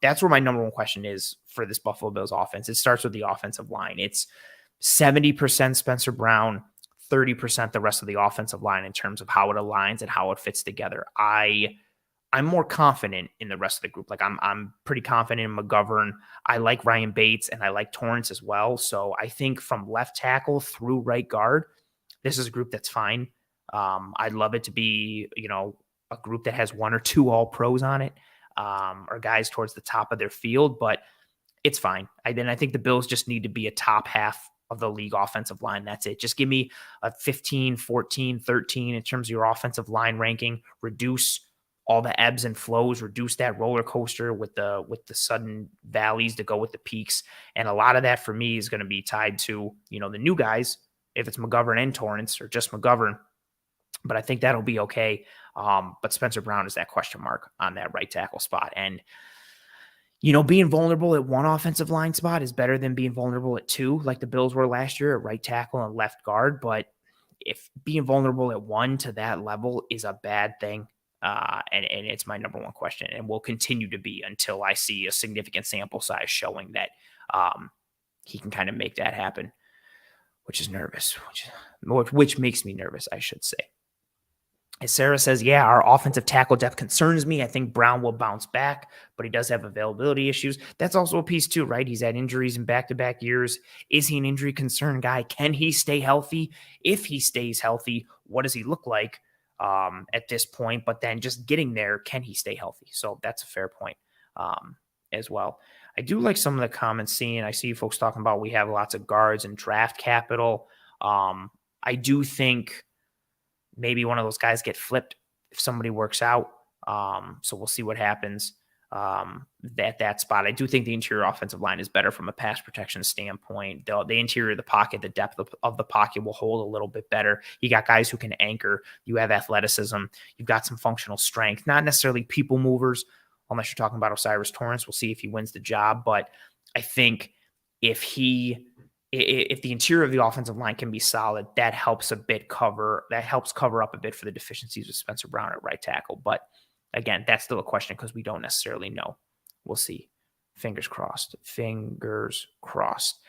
That's where my number one question is for this Buffalo Bills offense. It starts with the offensive line. It's 70% Spencer Brown, 30% the rest of the offensive line in terms of how it aligns and how it fits together. I'm more confident in the rest of the group. Like, I'm pretty confident in McGovern. I like Ryan Bates and I like Torrance as well. So I think from left tackle through right guard, this is a group that's fine. I'd love it to be, a group that has one or two all pros on it, or guys towards the top of their field, but it's fine. I think the Bills just need to be a top half of the league offensive line. That's it. Just give me a 15, 14, 13 in terms of your offensive line ranking. Reduce all the ebbs and flows, reduce that roller coaster with the sudden valleys to go with the peaks. And a lot of that for me is going to be tied to, the new guys, if it's McGovern and Torrance or just McGovern. But I think that'll be okay. But Spencer Brown is that question mark on that right tackle spot. And, being vulnerable at one offensive line spot is better than being vulnerable at two, like the Bills were last year at right tackle and left guard. But if being vulnerable at one to that level is a bad thing, and it's my number one question and will continue to be until I see a significant sample size showing that he can kind of make that happen, which is nervous, which makes me nervous, I should say. As Sarah says, yeah, our offensive tackle depth concerns me. I think Brown will bounce back, but he does have availability issues. That's also a piece too, right? He's had injuries in back-to-back years. Is he an injury concern guy? Can he stay healthy? If he stays healthy, what does he look like at this point? But then just getting there, can he stay healthy? So that's a fair point as well. I do like some of the comments seeing. I see folks talking about we have lots of guards and draft capital. I do think maybe one of those guys get flipped if somebody works out. So we'll see what happens at that spot. I do think the interior offensive line is better from a pass protection standpoint. The interior of the pocket, the depth of the pocket will hold a little bit better. You got guys who can anchor. You have athleticism. You've got some functional strength, not necessarily people movers, unless you're talking about Osiris Torrance. We'll see if he wins the job. But I think if the interior of the offensive line can be solid, that helps cover up a bit for the deficiencies with Spencer Brown at right tackle. But again, that's still a question because we don't necessarily know. We'll see. Fingers crossed. Fingers crossed.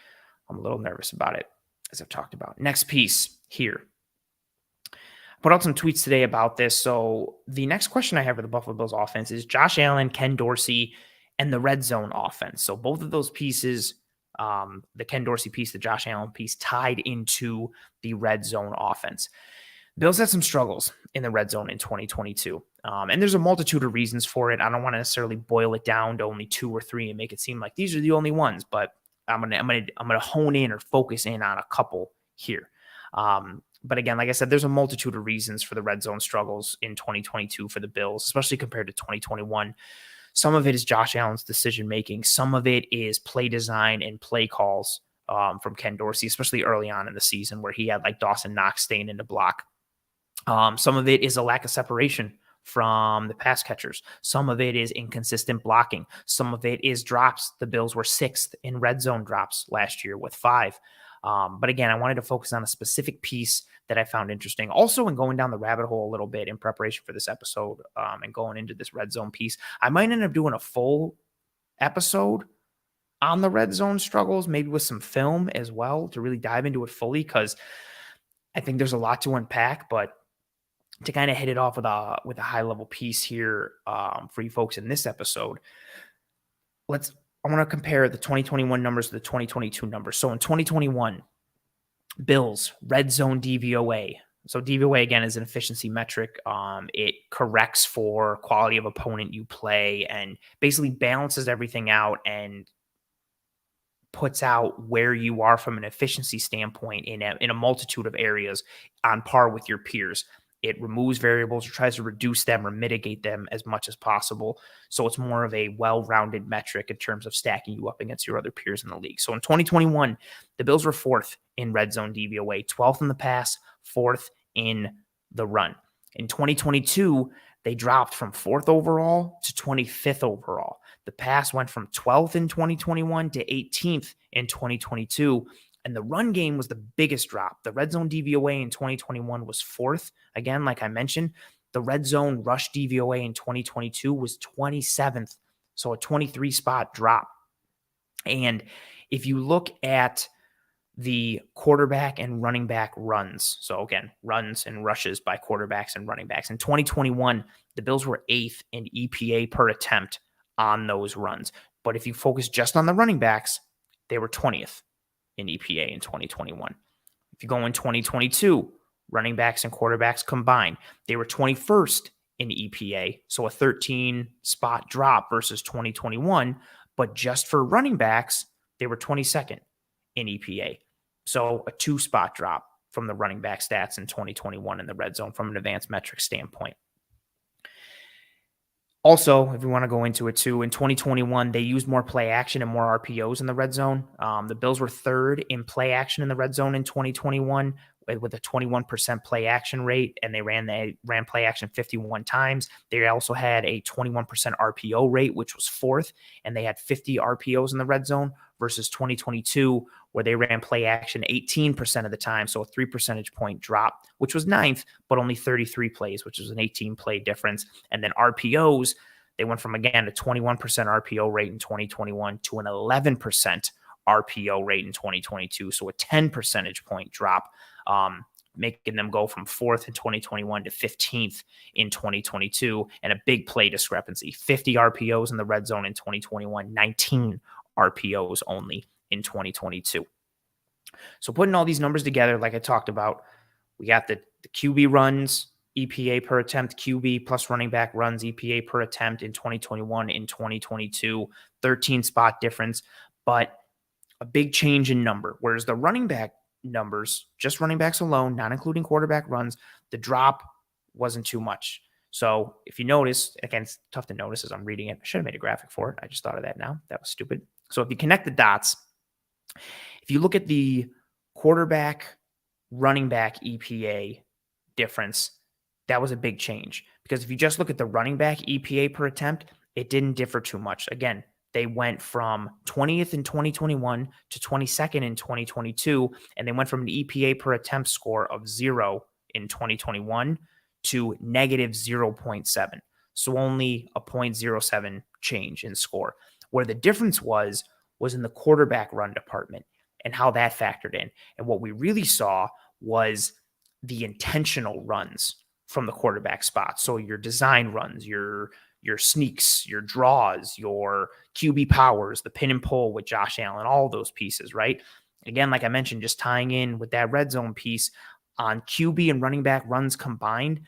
I'm a little nervous about it, as I've talked about. Next piece here. I put out some tweets today about this. So the next question I have for the Buffalo Bills offense is Josh Allen, Ken Dorsey, and the red zone offense. So both of those pieces, the Ken Dorsey piece, the Josh Allen piece, tied into the red zone offense. Bills had some struggles in the red zone in 2022. And there's a multitude of reasons for it. I don't want to necessarily boil it down to only two or three and make it seem like these are the only ones, but I'm gonna hone in or focus in on a couple here. But again, like I said, there's a multitude of reasons for the red zone struggles in 2022 for the Bills, especially compared to 2021. Some of it is Josh Allen's decision-making. Some of it is play design and play calls from Ken Dorsey, especially early on in the season where he had like Dawson Knox staying in the block Some of it is a lack of separation from the pass catchers. Some of it is inconsistent blocking. Some of it is drops. The Bills were 6th in red zone drops last year with 5. But again, I wanted to focus on a specific piece that I found interesting. Also, in going down the rabbit hole a little bit in preparation for this episode and going into this red zone piece, I might end up doing a full episode on the red zone struggles, maybe with some film as well to really dive into it fully, because I think there's a lot to unpack. But to kind of hit it off with a high level piece here for you folks in this episode, I want to compare the 2021 numbers to the 2022 numbers. So in 2021, Bills red zone DVOA. So DVOA again is an efficiency metric. It corrects for quality of opponent you play and basically balances everything out and puts out where you are from an efficiency standpoint in a multitude of areas on par with your peers. It removes variables or tries to reduce them or mitigate them as much as possible. So it's more of a well-rounded metric in terms of stacking you up against your other peers in the league. So in 2021, the Bills were 4th in red zone DVOA, 12th in the pass, 4th in the run. In 2022, they dropped from 4th overall to 25th overall. The pass went from 12th in 2021 to 18th in 2022. And the run game was the biggest drop. The red zone DVOA in 2021 was 4th. Again, like I mentioned, the red zone rush DVOA in 2022 was 27th. So a 23 spot drop. And if you look at the quarterback and running back runs, so again, runs and rushes by quarterbacks and running backs, in 2021, the Bills were 8th in EPA per attempt on those runs. But if you focus just on the running backs, they were 20th in EPA in 2021. If you go in 2022, running backs and quarterbacks combined, they were 21st in EPA, so a 13 spot drop versus 2021, but just for running backs, they were 22nd in EPA. So a 2 spot drop from the running back stats in 2021 in the red zone from an advanced metric standpoint. Also, if we want to go into it too, in 2021, they used more play action and more RPOs in the red zone. The Bills were 3rd in play action in the red zone in 2021 with a 21% play action rate, and they ran play action 51 times. They also had a 21% RPO rate, which was 4th, and they had 50 RPOs in the red zone versus 2022, where they ran play action 18% of the time, so a 3 percentage point drop, which was 9th, but only 33 plays, which was an 18 play difference. And then RPOs, they went from, again, a 21% RPO rate in 2021 to an 11% RPO rate in 2022, so a 10 percentage point drop, making them go from 4th in 2021 to 15th in 2022, and a big play discrepancy. 50 RPOs in the red zone in 2021, 19 RPOs only in 2022. So putting all these numbers together, like I talked about, we got the QB runs, EPA per attempt, QB plus running back runs, EPA per attempt in 2021, in 2022, 13 spot difference, but a big change in number. Whereas the running back numbers, just running backs alone, not including quarterback runs, the drop wasn't too much. So if you notice, again, it's tough to notice as I'm reading it. I should have made a graphic for it. I just thought of that now. That was stupid. So if you connect the dots, if you look at the quarterback, running back EPA difference, that was a big change. Because if you just look at the running back EPA per attempt, it didn't differ too much. Again, they went from 20th in 2021 to 22nd in 2022, and they went from an EPA per attempt score of 0 in 2021 to negative 0.7. So only a 0.07 change in score. Where the difference was in the quarterback run department and how that factored in. And what we really saw was the intentional runs from the quarterback spot. So your design runs, your sneaks, your draws, your QB powers, the pin and pull with Josh Allen, all those pieces, right? Again, like I mentioned, just tying in with that red zone piece on QB and running back runs combined,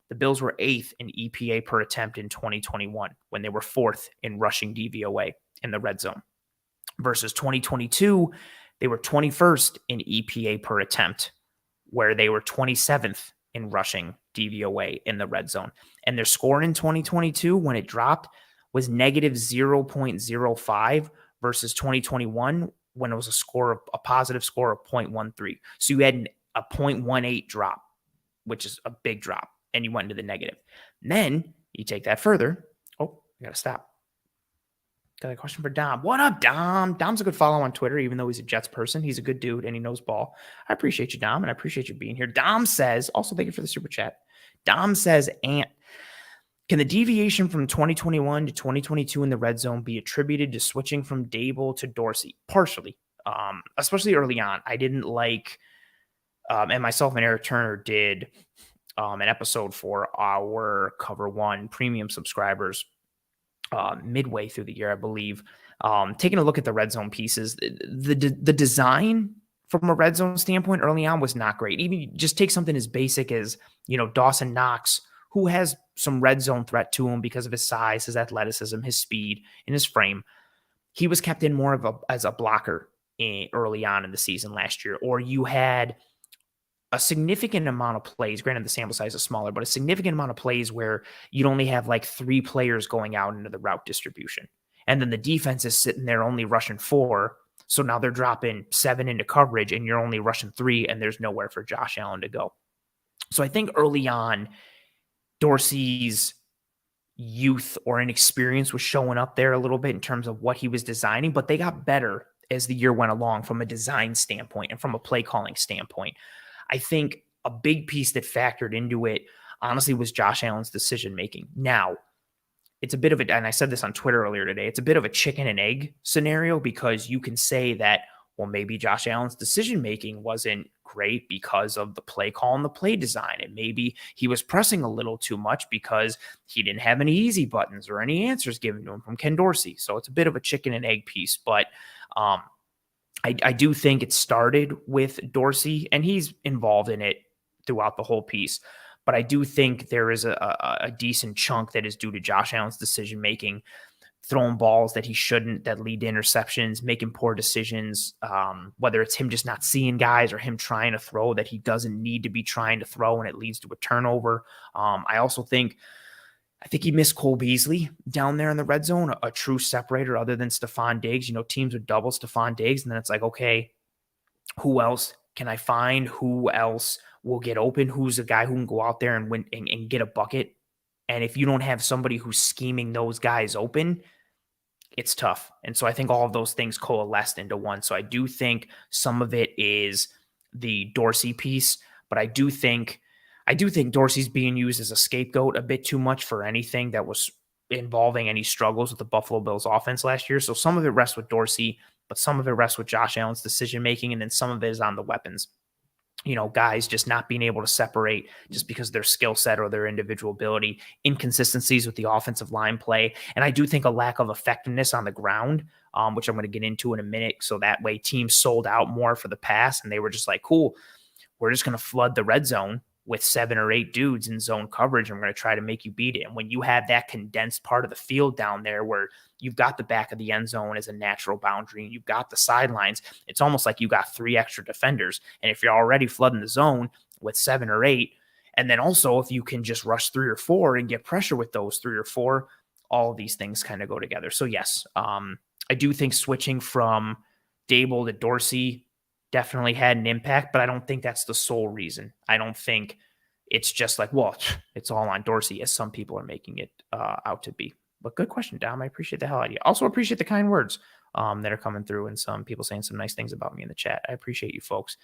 the Bills were 8th in EPA per attempt in 2021 when they were 4th in rushing DVOA in the red zone. Versus 2022, they were 21st in EPA per attempt, where they were 27th in rushing DVOA in the red zone. And their score in 2022, when it dropped, was negative 0.05 versus 2021, when it was a positive score of 0.13. So you had a 0.18 drop which is a big drop, and you went into the negative. And then you take that further. Oh, I got to stop. Got a question for Dom. What up, Dom? Dom's a good follow on Twitter, even though he's a Jets person. He's a good dude, and he knows ball. I appreciate you, Dom, and I appreciate you being here. Dom says, also thank you for the super chat. Dom says, Ant, can the deviation from 2021 to 2022 in the red zone be attributed to switching from Dable to Dorsey? Partially, especially early on. I didn't like, and myself and Eric Turner did an episode for our Cover One premium subscribers midway through the year, I believe. Taking a look at the red zone pieces, the design from a red zone standpoint early on was not great. Even just take something as basic as, Dawson Knox, who has some red zone threat to him because of his size, his athleticism, his speed, and his frame. He was kept in more as a blocker early on in the season last year. Or you had a significant amount of plays, granted the sample size is smaller, but a significant amount of plays where you'd only have like 3 players going out into the route distribution. And then the defense is sitting there only rushing 4. So now they're dropping 7 into coverage and you're only rushing 3 and there's nowhere for Josh Allen to go. So I think early on, Dorsey's youth or inexperience was showing up there a little bit in terms of what he was designing, but they got better as the year went along from a design standpoint and from a play calling standpoint. I think a big piece that factored into it, honestly, was Josh Allen's decision-making. Now, it's a bit of and I said this on Twitter earlier today, it's a bit of a chicken and egg scenario because you can say that, well, maybe Josh Allen's decision-making wasn't great because of the play call and the play design. And maybe he was pressing a little too much because he didn't have any easy buttons or any answers given to him from Ken Dorsey. So it's a bit of a chicken and egg piece, but I do think it started with Dorsey, and he's involved in it throughout the whole piece. But I do think there is a decent chunk that is due to Josh Allen's decision-making, throwing balls that he shouldn't, that lead to interceptions, making poor decisions, whether it's him just not seeing guys or him trying to throw that he doesn't need to be trying to throw, and it leads to a turnover. I also think he missed Cole Beasley down there in the red zone, a true separator other than Stephon Diggs. Teams would double Stephon Diggs, and then it's like, okay, who else can I find? Who else will get open? Who's a guy who can go out there and win and get a bucket? And if you don't have somebody who's scheming those guys open, it's tough. And so I think all of those things coalesced into one. So I do think some of it is the Dorsey piece, but I do think Dorsey's being used as a scapegoat a bit too much for anything that was involving any struggles with the Buffalo Bills offense last year. So some of it rests with Dorsey, but some of it rests with Josh Allen's decision-making, and then some of it is on the weapons. Guys just not being able to separate just because of their skill set or their individual ability, inconsistencies with the offensive line play. And I do think a lack of effectiveness on the ground, which I'm going to get into in a minute. So that way teams sold out more for the pass, and they were just like, cool, we're just going to flood the red zone with 7 or 8 dudes in zone coverage, and we're going to try to make you beat it. And when you have that condensed part of the field down there where you've got the back of the end zone as a natural boundary and you've got the sidelines, it's almost like you got 3 extra defenders. And if you're already flooding the zone with 7 or 8, and then also if you can just rush 3 or 4 and get pressure with those 3 or 4, all of these things kind of go together. So yes, I do think switching from Dable to Dorsey definitely had an impact, but I don't think that's the sole reason. I don't think it's just like, well, it's all on Dorsey, as some people are making it out to be. But good question, Dom. I appreciate the hell out of you. Also appreciate the kind words that are coming through, and some people saying some nice things about me in the chat. I appreciate you folks.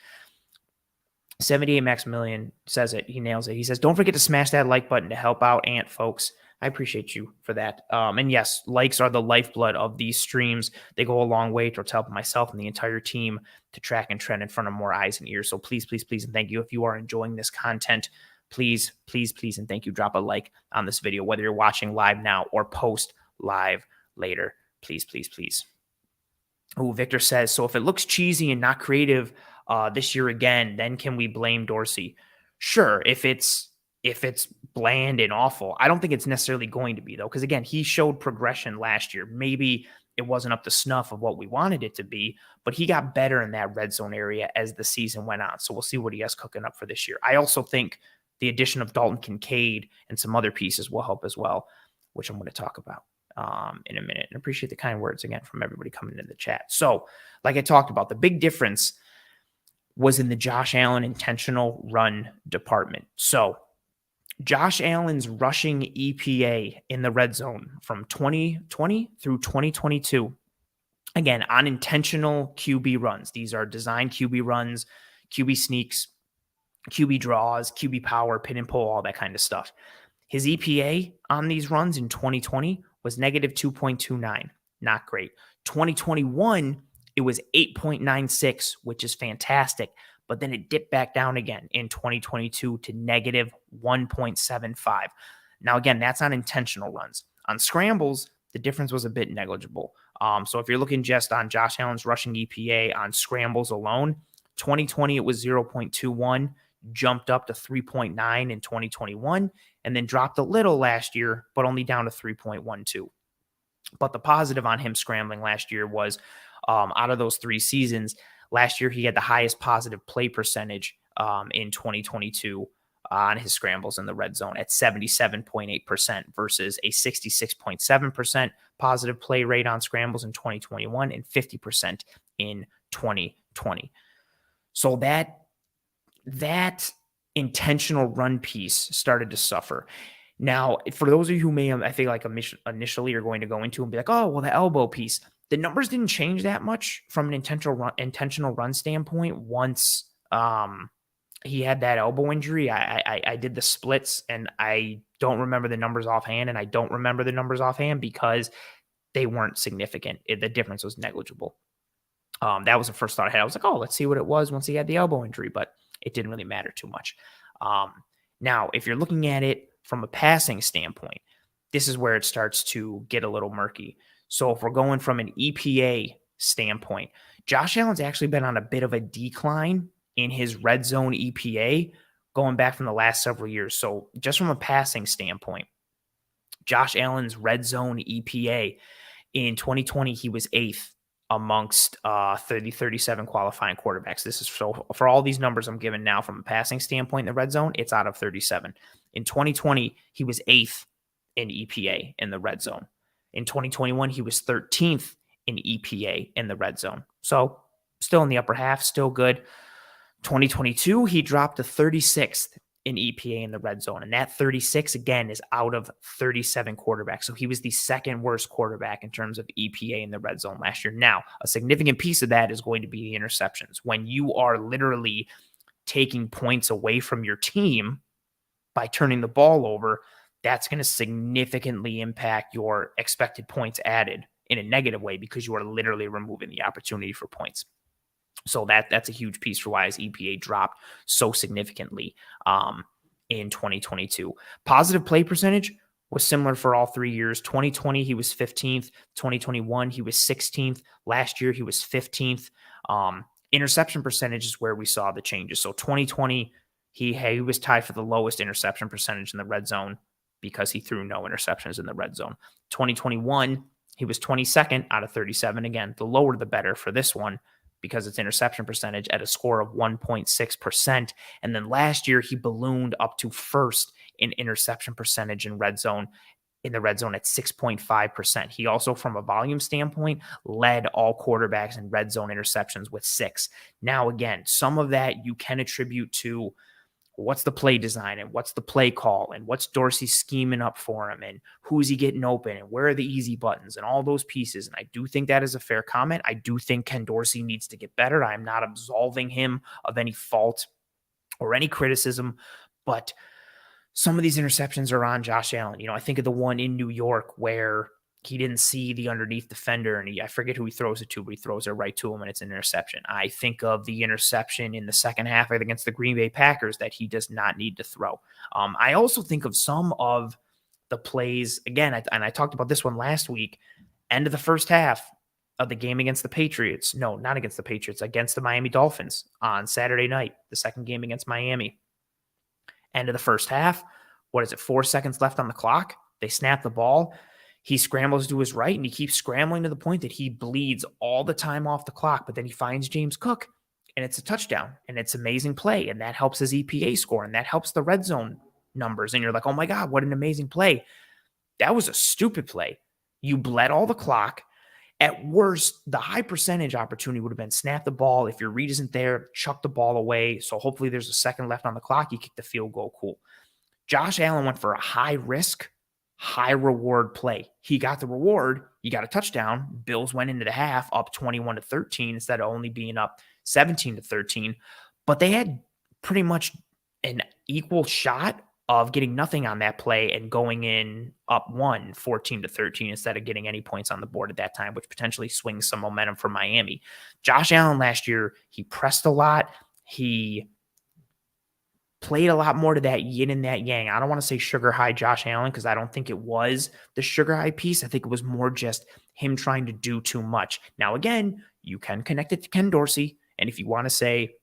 78 Maximilian says it. He nails it. He says, don't forget to smash that like button to help out Ant, folks. I appreciate you for that. And yes, likes are the lifeblood of these streams. They go a long way towards helping myself and the entire team to track and trend in front of more eyes and ears. So please, please, please, and thank you. If you are enjoying this content, please, please, please, and thank you. Drop a like on this video, whether you're watching live now or post live later. Please, please, please. Oh, Victor says, so if it looks cheesy and not creative this year again, then can we blame Dorsey? Sure, if it's bland and awful. I don't think it's necessarily going to be, though, because, again, he showed progression last year. Maybe it wasn't up to snuff of what we wanted it to be, but he got better in that red zone area as the season went on. So we'll see what he has cooking up for this year. I also think the addition of Dalton Kincaid and some other pieces will help as well, which I'm going to talk about in a minute. And appreciate the kind words, again, from everybody coming into the chat. So, like I talked about, the big difference was in the Josh Allen intentional run department. So Josh Allen's rushing EPA in the red zone from 2020 through 2022, again, on intentional QB runs. These are designed QB runs, QB sneaks, QB draws, QB power, pin and pull, all that kind of stuff. His EPA on these runs in 2020 was negative 2.29. Not great. 2021, it was 8.96, which is fantastic. But then it dipped back down again in 2022 to negative 1.75. Now, again, that's on intentional runs. On scrambles, the difference was a bit negligible. So if you're looking just on Josh Allen's rushing EPA on scrambles alone, 2020 it was 0.21, jumped up to 3.9 in 2021, and then dropped a little last year, but only down to 3.12. But the positive on him scrambling last year was out of those 3 seasons, last year he had the highest positive play percentage in 2022 on his scrambles in the red zone at 77.8% versus a 66.7% positive play rate on scrambles in 2021 and 50% in 2020. So that intentional run piece started to suffer. Now, for those of you who may, I think like initially are going to go into and be like, oh, well, the elbow piece, the numbers didn't change that much from an intentional run standpoint once he had that elbow injury. I did the splits and I don't remember the numbers offhand, and I don't remember the numbers offhand because they weren't significant. The difference was negligible. That was the first thought I had. I was like, oh, let's see what it was once he had the elbow injury, but it didn't really matter too much. Now, if you're looking at it from a passing standpoint, this is where it starts to get a little murky. So if we're going from an EPA standpoint, Josh Allen's actually been on a bit of a decline in his red zone EPA going back from the last several years. So just from a passing standpoint, Josh Allen's red zone EPA in 2020, he was 8th amongst 37 qualifying quarterbacks. This is so for all these numbers I'm giving now from a passing standpoint in the red zone, it's out of 37. In 2020, he was 8th in EPA in the red zone. In 2021, he was 13th in EPA in the red zone. So still in the upper half, still good. 2022, he dropped to 36th in EPA in the red zone. And that 36, again, is out of 37 quarterbacks. So he was the second worst quarterback in terms of EPA in the red zone last year. Now, a significant piece of that is going to be the interceptions. When you are literally taking points away from your team by turning the ball over, that's going to significantly impact your expected points added in a negative way because you are literally removing the opportunity for points. So that's a huge piece for why his EPA dropped so significantly in 2022. Positive play percentage was similar for all 3 years. 2020, he was 15th. 2021, he was 16th. Last year, he was 15th. Interception percentage is where we saw the changes. So 2020, he was tied for the lowest interception percentage in the red zone because he threw no interceptions in the red zone. 2021, he was 22nd out of 37. Again, the lower the better for this one, because it's interception percentage at a score of 1.6%. And then last year, he ballooned up to first in interception percentage in the red zone at 6.5%. He also, from a volume standpoint, led all quarterbacks in red zone interceptions with 6. Now, again, some of that you can attribute to what's the play design and what's the play call and what's Dorsey scheming up for him and who's he getting open and where are the easy buttons and all those pieces. And I do think that is a fair comment. I do think Ken Dorsey needs to get better. I'm not absolving him of any fault or any criticism, but some of these interceptions are on Josh Allen. You know, I think of the one in New York where he didn't see the underneath defender, and I forget who he throws it to, but he throws it right to him, and it's an interception. I think of the interception in the second half against the Green Bay Packers that he does not need to throw. I also think of some of the plays, again, and I talked about this one last week, end of the first half of the game against the Patriots. No, not against the Patriots, against the Miami Dolphins on Saturday night, the second game against Miami. End of the first half, 4 seconds left on the clock? They snap the ball. He scrambles to his right, and he keeps scrambling to the point that he bleeds all the time off the clock, but then he finds James Cook, and it's a touchdown, and it's amazing play, and that helps his EPA score, and that helps the red zone numbers, and you're like, oh my God, what an amazing play. That was a stupid play. You bled all the clock, At worst, the high percentage opportunity would have been snap the ball. If your read isn't there, chuck the ball away. So hopefully there's a second left on the clock. You kick the field goal. Cool. Josh Allen went for a high risk, high reward play. He got the reward. He got a touchdown. Bills went into the half up 21-13 instead of only being up 17-13. But they had pretty much an equal shot of getting nothing on that play and going in up 14-13 instead of getting any points on the board at that time, which potentially swings some momentum for Miami. Josh Allen last year, he pressed a lot. He played a lot more to that yin and that yang. I don't want to say sugar high Josh Allen because I don't think it was the sugar high piece. I think it was more just him trying to do too much. Now, again, you can connect it to Ken Dorsey. And if you want to say,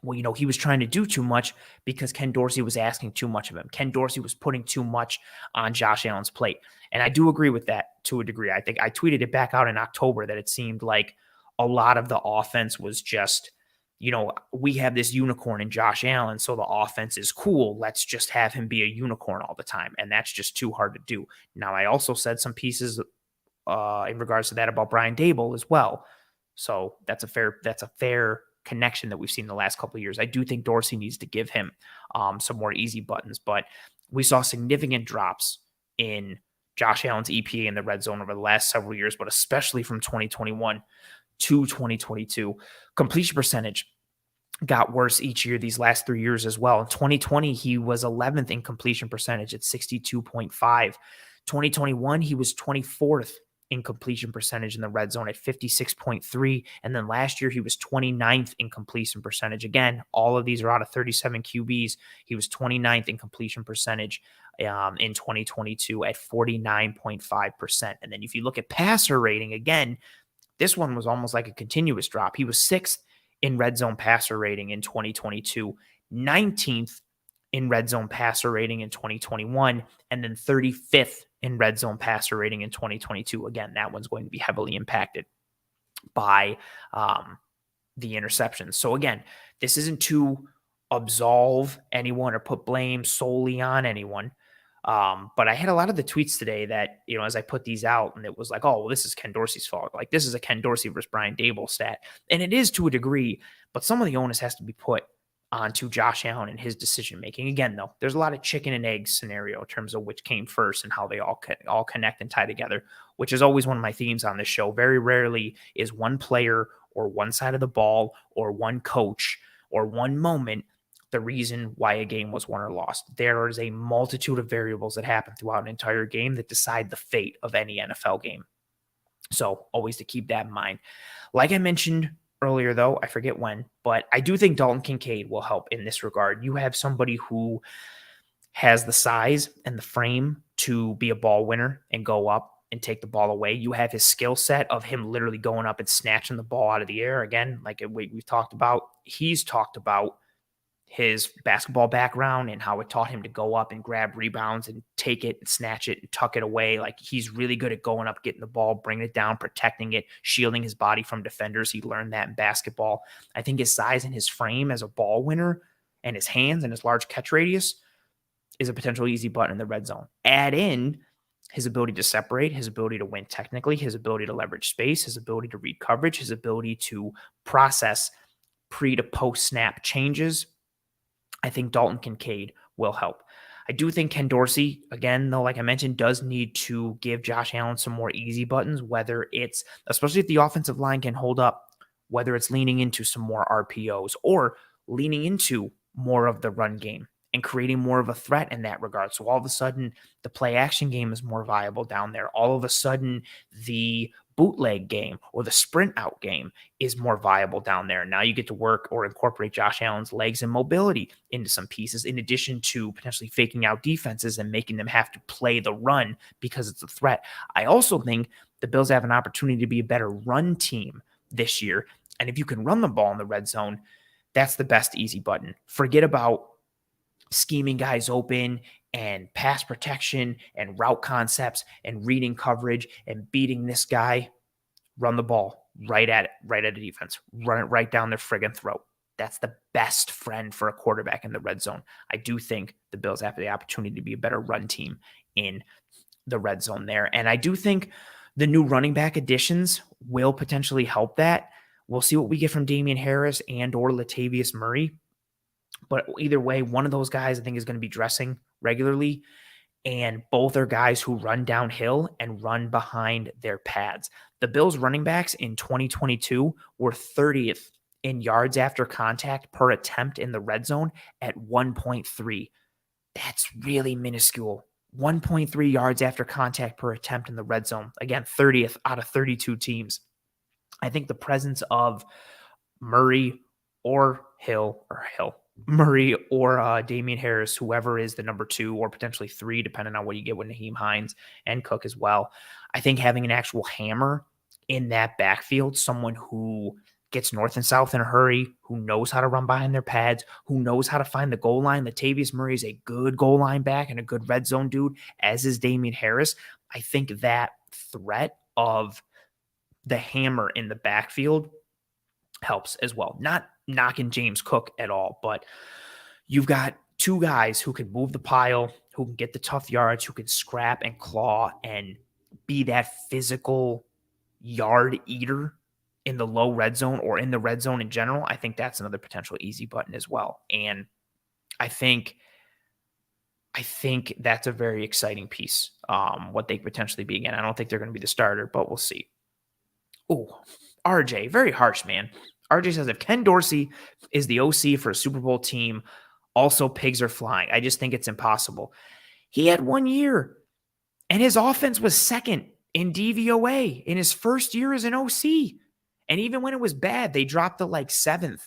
well, he was trying to do too much because Ken Dorsey was asking too much of him. Ken Dorsey was putting too much on Josh Allen's plate. And I do agree with that to a degree. I think I tweeted it back out in October that it seemed like a lot of the offense was just, we have this unicorn in Josh Allen, so the offense is cool. Let's just have him be a unicorn all the time. And that's just too hard to do. Now, I also said some pieces in regards to that about Brian Daboll as well. So that's a fair connection that we've seen the last couple of years. I do think Dorsey needs to give him some more easy buttons, but we saw significant drops in Josh Allen's EPA in the red zone over the last several years, but especially from 2021 to 2022. Completion percentage got worse each year these last 3 years as well. In 2020, he was 11th in completion percentage at 62.5. 2021, he was 24th in completion percentage in the red zone at 56.3. And then last year, he was 29th in completion percentage. Again, all of these are out of 37 QBs. He was 29th in completion percentage in 2022 at 49.5%. And then if you look at passer rating, again, this one was almost like a continuous drop. He was 6th in red zone passer rating in 2022, 19th in red zone passer rating in 2021, and then 35th in red zone passer rating in 2022. Again, that one's going to be heavily impacted by the interceptions. So again, this isn't to absolve anyone or put blame solely on anyone. But I had a lot of the tweets today that, as I put these out, and it was like, oh, well, this is Ken Dorsey's fault. Like, this is a Ken Dorsey versus Brian Daboll stat. And it is to a degree, but some of the onus has to be put onto Josh Allen and his decision making. Again, though, there's a lot of chicken and egg scenario in terms of which came first and how they all connect and tie together, which is always one of my themes on this show. Very rarely is one player or one side of the ball or one coach or one moment the reason why a game was won or lost. There is a multitude of variables that happen throughout an entire game that decide the fate of any NFL game. So always to keep that in mind. Like I mentioned earlier, though, I forget when, but I do think Dalton Kincaid will help in this regard. You have somebody who has the size and the frame to be a ball winner and go up and take the ball away. You have his skill set of him literally going up and snatching the ball out of the air. Again, like we've talked about, he's talked about his basketball background and how it taught him to go up and grab rebounds and take it and snatch it and tuck it away. Like, he's really good at going up, getting the ball, bringing it down, protecting it, shielding his body from defenders. He learned that in basketball. I think his size and his frame as a ball winner and his hands and his large catch radius is a potential easy button in the red zone. Add in his ability to separate, his ability to win technically, his ability to leverage space, his ability to read coverage, his ability to process pre to post snap changes. I think Dalton Kincaid will help. I do think Ken Dorsey, again, though, like I mentioned, does need to give Josh Allen some more easy buttons, whether it's, especially if the offensive line can hold up, whether it's leaning into some more RPOs or leaning into more of the run game and creating more of a threat in that regard. So all of a sudden, the play action game is more viable down there. All of a sudden, the bootleg game or the sprint out game is more viable down there. Now you get to work or incorporate Josh Allen's legs and mobility into some pieces, in addition to potentially faking out defenses and making them have to play the run because it's a threat. I also think the Bills have an opportunity to be a better run team this year. And if you can run the ball in the red zone, that's the best easy button. Forget about scheming guys open and pass protection and route concepts and reading coverage and beating this guy. Run the ball right at a defense. Run it right down their friggin' throat. That's the best friend for a quarterback in the red zone. I do think the Bills have the opportunity to be a better run team in the red zone there. And I do think The new running back additions will potentially help that. We'll see what we get from Damian Harris and or Latavius Murray. But either way, one of those guys I think is going to be dressing regularly. And both are guys who run downhill and run behind their pads. The Bills running backs in 2022 were 30th in yards after contact per attempt in the red zone at 1.3. That's really minuscule. 1.3 yards after contact per attempt in the red zone. Again, 30th out of 32 teams. I think the presence of Murray or Murray or Damian Harris, whoever is the number 2 or potentially 3, depending on what you get with Naheem Hines and Cook as well. I think having an actual hammer in that backfield, someone who gets north and south in a hurry, who knows how to run behind their pads, who knows how to find the goal line. Latavius Murray is a good goal line back and a good red zone dude, as is Damian Harris. I think that threat of the hammer in the backfield helps as well. Not knocking James Cook at all, but you've got 2 guys who can move the pile, who can get the tough yards, who can scrap and claw and be that physical yard eater in the low red zone or in the red zone in general. I think that's another potential easy button as well. And I think that's a very exciting piece, what they could potentially be. Again, I don't think they're going to be the starter, but we'll see. Oh, RJ, very harsh, man. RJ says if Ken Dorsey is the OC for a Super Bowl team, also pigs are flying. I just think it's impossible. He had 1 year, and his offense was second in DVOA in his first year as an OC. And even when it was bad, they dropped to like 7th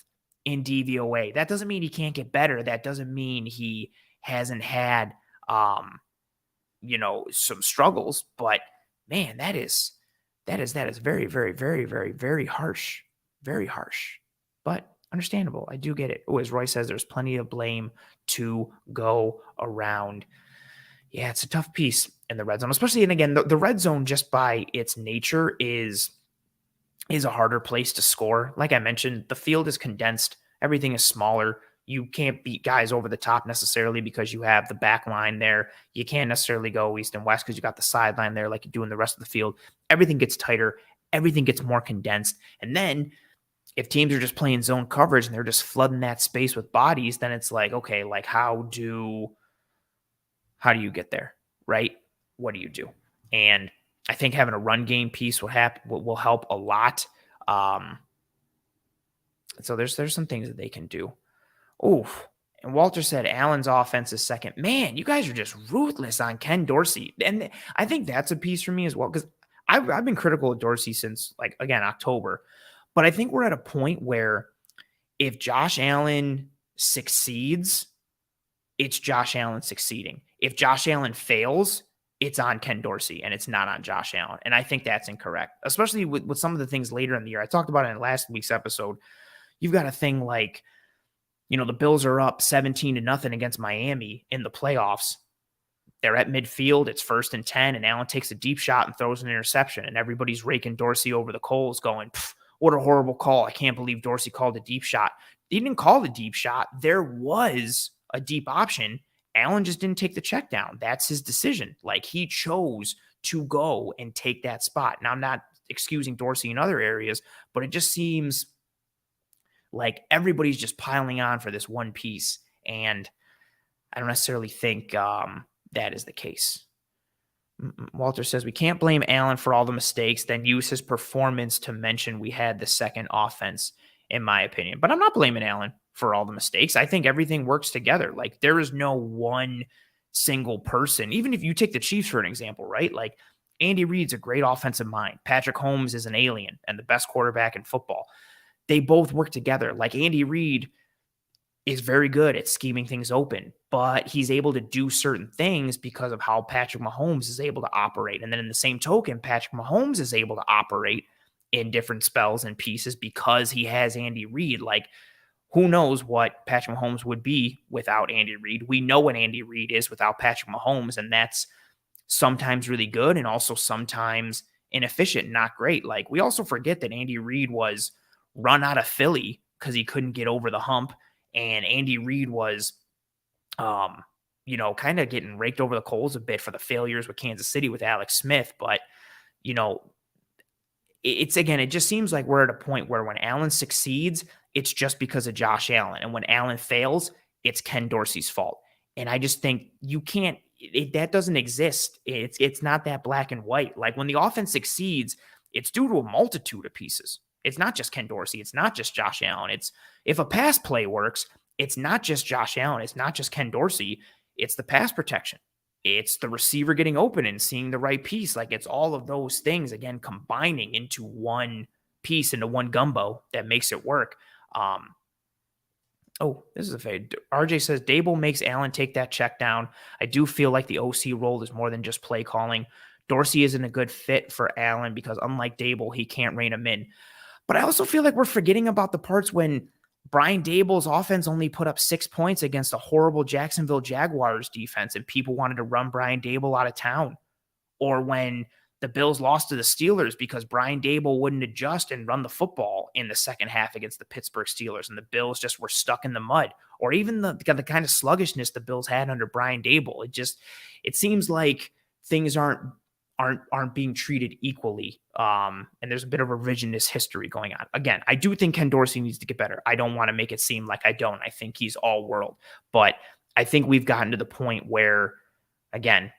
in DVOA. That doesn't mean he can't get better. That doesn't mean he hasn't had, some struggles. But man, that is very, very, very, very, very harsh. Very harsh, but understandable. I do get it. Oh, as Roy says, there's plenty of blame to go around. Yeah, it's a tough piece in the red zone, especially, and again, the red zone just by its nature is a harder place to score. Like I mentioned, the field is condensed. Everything is smaller. You can't beat guys over the top necessarily because you have the back line there. You can't necessarily go east and west because you got the sideline there like you do in the rest of the field. Everything gets tighter. Everything gets more condensed. And then if teams are just playing zone coverage and they're just flooding that space with bodies, then it's like, okay, like how do you get there, right? What do you do? And I think having a run game piece will help a lot. So there's some things that they can do. Oh, and Walter said Allen's offense is second. Man, you guys are just ruthless on Ken Dorsey. And I think that's a piece for me as well, because I've been critical of Dorsey since, like, again, October. But I think we're at a point where if Josh Allen succeeds, it's Josh Allen succeeding. If Josh Allen fails, it's on Ken Dorsey and it's not on Josh Allen. And I think that's incorrect, especially with some of the things later in the year. I talked about it in last week's episode. You've got a thing like, the Bills are up 17-0 against Miami in the playoffs. They're at midfield. It's 1st and 10, and Allen takes a deep shot and throws an interception, and everybody's raking Dorsey over the coals going, what a horrible call. I can't believe Dorsey called a deep shot. He didn't call the deep shot. There was a deep option. Allen just didn't take the check down. That's his decision. Like, he chose to go and take that spot. Now, I'm not excusing Dorsey in other areas, but it just seems like everybody's just piling on for this one piece. And I don't necessarily think that is the case. Walter says we can't blame Allen for all the mistakes, then use his performance to mention we had the second offense, in my opinion. But I'm not blaming Allen for all the mistakes. I think everything works together. Like, there is no one single person. Even if you take the Chiefs for an example, right? Like, Andy Reid's a great offensive mind. Patrick Mahomes is an alien and the best quarterback in football. They both work together. Like, Andy Reid is very good at scheming things open, but he's able to do certain things because of how Patrick Mahomes is able to operate. And then in the same token, Patrick Mahomes is able to operate in different spells and pieces because he has Andy Reid. Like, who knows what Patrick Mahomes would be without Andy Reid? We know what Andy Reid is without Patrick Mahomes, and that's sometimes really good and also sometimes inefficient, not great. Like, we also forget that Andy Reid was run out of Philly because he couldn't get over the hump. And Andy Reid was, kind of getting raked over the coals a bit for the failures with Kansas City with Alex Smith. But you know, it's again, it just seems like we're at a point where when Allen succeeds, it's just because of Josh Allen. And when Allen fails, it's Ken Dorsey's fault. And I just think you can't, that doesn't exist. It's not that black and white. Like when the offense succeeds, it's due to a multitude of pieces. It's not just Ken Dorsey. It's not just Josh Allen. It's if a pass play works, it's not just Josh Allen. It's not just Ken Dorsey. It's the pass protection. It's the receiver getting open and seeing the right piece. Like it's all of those things again combining into one piece, into one gumbo that makes it work. Oh, this is a fade. RJ says Dable makes Allen take that check down. I do feel like the OC role is more than just play calling. Dorsey isn't a good fit for Allen because unlike Dable, he can't rein him in. But I also feel like we're forgetting about the parts when Brian Dable's offense only put up 6 points against a horrible Jacksonville Jaguars defense, and people wanted to run Brian Dable out of town. Or when the Bills lost to the Steelers because Brian Dable wouldn't adjust and run the football in the second half against the Pittsburgh Steelers, and the Bills just were stuck in the mud. Or even the kind of sluggishness the Bills had under Brian Dable. It seems like things aren't being treated equally. And there's a bit of revisionist history going on. Again, I do think Ken Dorsey needs to get better. I don't want to make it seem like I don't. I think he's all world. But I think we've gotten to the point where, again,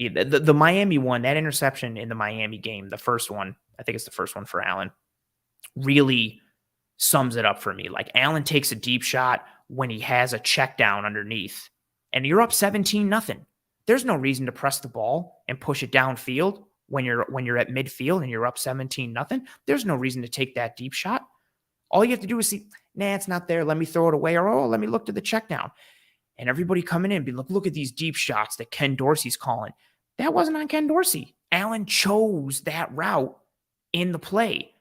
the Miami one, that interception in the Miami game, the first one, I think it's the first one for Allen, really sums it up for me. Like Allen takes a deep shot when he has a check down underneath, and you're up 17-0. There's no reason to press the ball and push it downfield when you're at midfield and you're up 17-0. There's no reason to take that deep shot. All you have to do is see, nah, it's not there. Let me throw it away, or let me look to the check down. And everybody coming in, be look at these deep shots that Ken Dorsey's calling. That wasn't on Ken Dorsey. Allen chose that route in the play.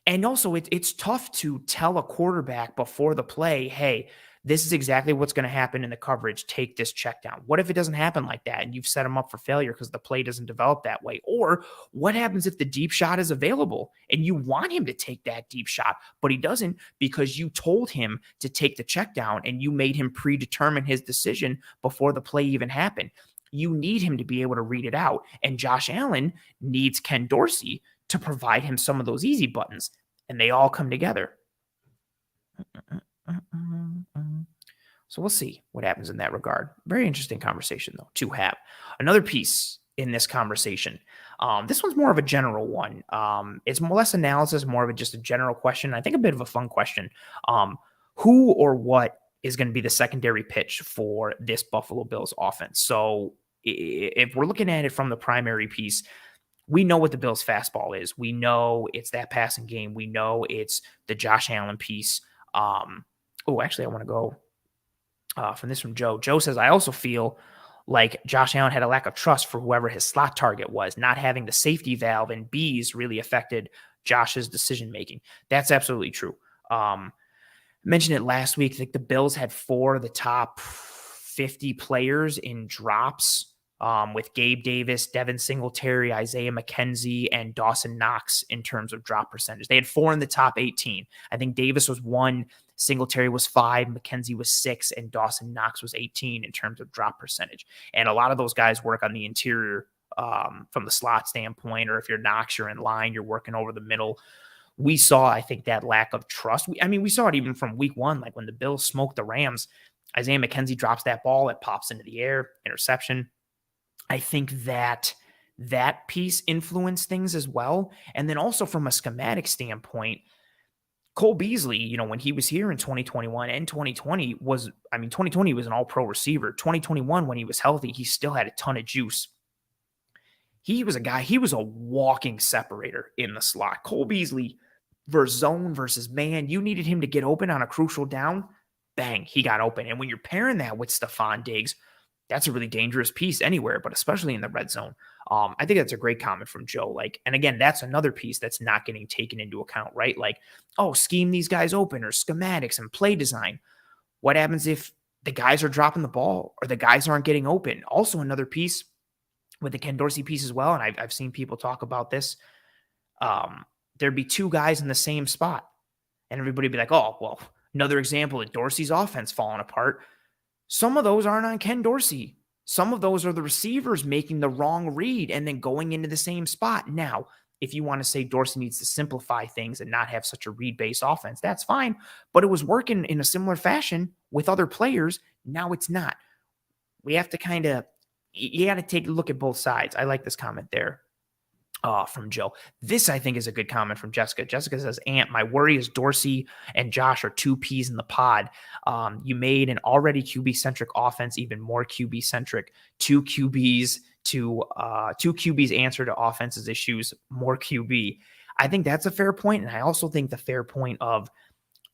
And also, it's tough to tell a quarterback before the play, hey, this is exactly what's going to happen in the coverage. Take this check down. What if it doesn't happen like that and you've set him up for failure because the play doesn't develop that way? Or what happens if the deep shot is available and you want him to take that deep shot, but he doesn't because you told him to take the check down and you made him predetermine his decision before the play even happened? You need him to be able to read it out. And Josh Allen needs Ken Dorsey to provide him some of those easy buttons. And they all come together. So we'll see what happens in that regard. Very interesting conversation, though, to have. Another piece in this conversation. This one's more of a general one. It's less analysis, more of just a general question. I think a bit of a fun question. Who or what is going to be the secondary pitch for this Buffalo Bills offense? So if we're looking at it from the primary piece, we know what the Bills' fastball is. We know it's that passing game. We know it's the Josh Allen piece. Actually, I want to go from Joe. Joe says, I also feel like Josh Allen had a lack of trust for whoever his slot target was. Not having the safety valve and B's really affected Josh's decision-making. That's absolutely true. I mentioned it last week. I think the Bills had 4 of the top 50 players in drops, with Gabe Davis, Devin Singletary, Isaiah McKenzie, and Dawson Knox in terms of drop percentage. They had 4 in the top 18. I think Davis was 1, Singletary was 5, McKenzie was 6, and Dawson Knox was 18 in terms of drop percentage. And a lot of those guys work on the interior from the slot standpoint, or if you're Knox, you're in line, you're working over the middle. We saw, I think, that lack of trust. We saw it even from week 1, like when the Bills smoked the Rams, Isaiah McKenzie drops that ball, it pops into the air, interception. I think that piece influenced things as well. And then also from a schematic standpoint, Cole Beasley, when he was here in 2021 and 2020 2020 was an all-pro receiver. 2021, when he was healthy, he still had a ton of juice. He was a walking separator in the slot. Cole Beasley versus zone versus man, you needed him to get open on a crucial down. Bang, he got open. And when you're pairing that with Stephon Diggs, that's a really dangerous piece anywhere, but especially in the red zone. I think that's a great comment from Joe. And again, that's another piece that's not getting taken into account, right? Scheme these guys open, or schematics and play design. What happens if the guys are dropping the ball or the guys aren't getting open? Also, another piece with the Ken Dorsey piece as well, and I've seen people talk about this. There'd be 2 guys in the same spot, and everybody would be like, oh, well, another example of Dorsey's offense falling apart. Some of those aren't on Ken Dorsey. Some of those are the receivers making the wrong read and then going into the same spot. Now, if you want to say Dorsey needs to simplify things and not have such a read-based offense, that's fine. But it was working in a similar fashion with other players. Now it's not. We have to kind of, you got to take a look at both sides. I like this comment there from Joe. This, I think, is a good comment from Jessica. Jessica says, Ant, my worry is Dorsey and Josh are two peas in the pod. You made an already QB-centric offense even more QB-centric. Two QBs answer to offense's issues, more QB. I think that's a fair point. And I also think the fair point of,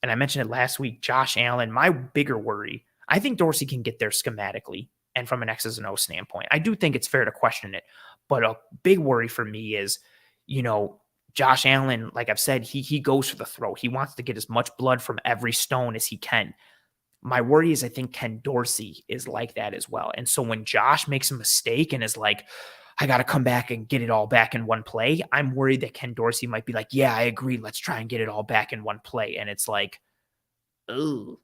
and I mentioned it last week, Josh Allen, my bigger worry, I think Dorsey can get there schematically and from an X's and O standpoint. I do think it's fair to question it. But a big worry for me is, Josh Allen, like I've said, he goes for the throat. He wants to get as much blood from every stone as he can. My worry is I think Ken Dorsey is like that as well. And so when Josh makes a mistake and is like, I got to come back and get it all back in one play, I'm worried that Ken Dorsey might be like, yeah, I agree. Let's try and get it all back in one play. And it's like, ooh,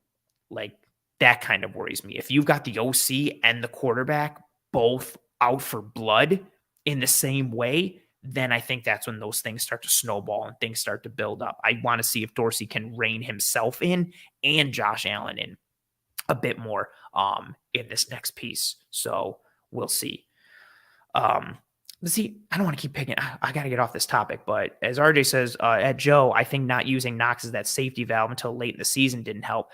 like that kind of worries me. If you've got the OC and the quarterback both out for blood in the same way, then I think that's when those things start to snowball and things start to build up. I want to see if Dorsey can rein himself in and Josh Allen in a bit more in this next piece. So we'll see. Let's see. I don't want to keep picking. I got to get off this topic, but as RJ says, at Joe, I think not using Knox as that safety valve until late in the season didn't help.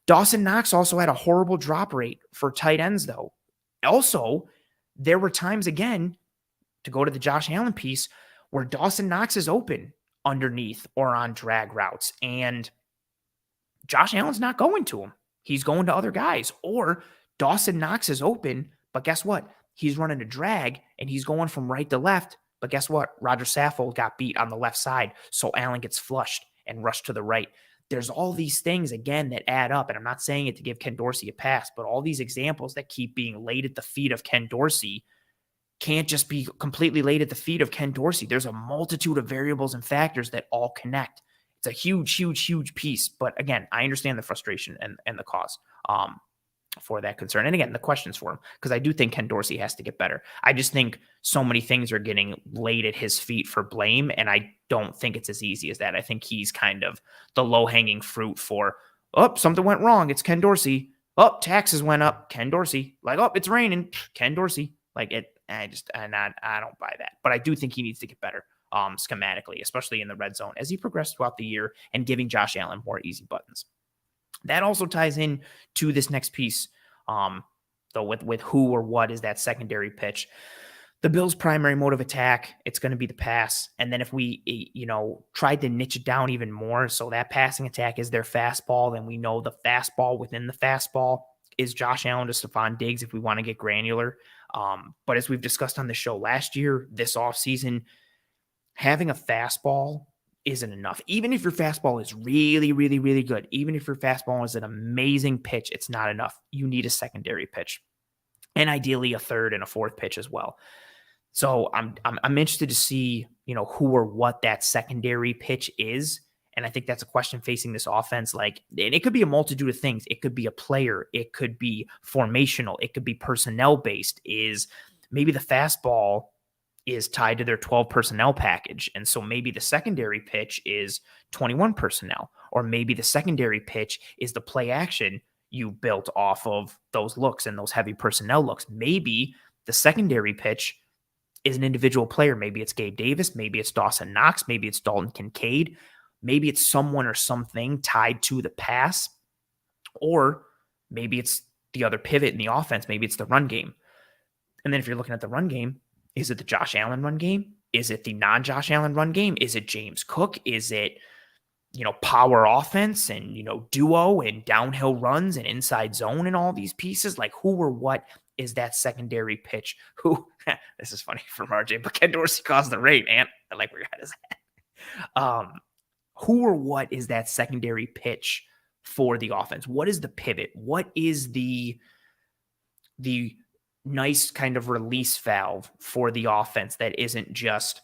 Dawson Knox also had a horrible drop rate for tight ends, though. Also, there were times, again, to go to the Josh Allen piece, where Dawson Knox is open underneath or on drag routes, and Josh Allen's not going to him. He's going to other guys. Or Dawson Knox is open, but guess what? He's running a drag, and he's going from right to left, but guess what? Roger Saffold got beat on the left side, so Allen gets flushed and rushed to the right. There's all these things, again, that add up, and I'm not saying it to give Ken Dorsey a pass, but all these examples that keep being laid at the feet of Ken Dorsey can't just be completely laid at the feet of Ken Dorsey. There's a multitude of variables and factors that all connect. It's a huge, huge, huge piece. But again, I understand the frustration and the cause for that concern. And again, the questions for him, because I do think Ken Dorsey has to get better. I just think so many things are getting laid at his feet for blame, and I don't think it's as easy as that. I think he's kind of the low-hanging fruit for, oh, something went wrong. It's Ken Dorsey. Oh, taxes went up. Ken Dorsey. Like, oh, it's raining. Ken Dorsey. Like it. I don't buy that. But I do think he needs to get better schematically, especially in the red zone as he progressed throughout the year and giving Josh Allen more easy buttons. That also ties in to this next piece, though, with who or what is that secondary pitch. The Bills' primary mode of attack, it's going to be the pass. And then if we, tried to niche it down even more, so that passing attack is their fastball, then we know the fastball within the fastball is Josh Allen to Stephon Diggs if we want to get granular. But as we've discussed on the show last year, this offseason, having a fastball isn't enough. Even if your fastball is really, really, really good, even if your fastball is an amazing pitch, it's not enough. You need a secondary pitch, and ideally a third and a fourth pitch as well. So I'm interested to see, who or what that secondary pitch is. And I think that's a question facing this offense. And it could be a multitude of things. It could be a player. It could be formational. It could be personnel based. Is maybe the fastball is tied to their 12 personnel package. And so maybe the secondary pitch is 21 personnel, or maybe the secondary pitch is the play action you built off of those looks and those heavy personnel looks. Maybe the secondary pitch is an individual player. Maybe it's Gabe Davis. Maybe it's Dawson Knox. Maybe it's Dalton Kincaid. Maybe it's someone or something tied to the pass, or maybe it's the other pivot in the offense. Maybe it's the run game. And then if you're looking at the run game, is it the Josh Allen run game? Is it the non-Josh Allen run game? Is it James Cook? Is it, power offense and, duo and downhill runs and inside zone and all these pieces? Like, who or what is that secondary pitch? This is funny from RJ, but Ken Dorsey caused the rate, and I like where your head is at. Who or what is that secondary pitch for the offense? What is the pivot? What is the nice kind of release valve for the offense that isn't just,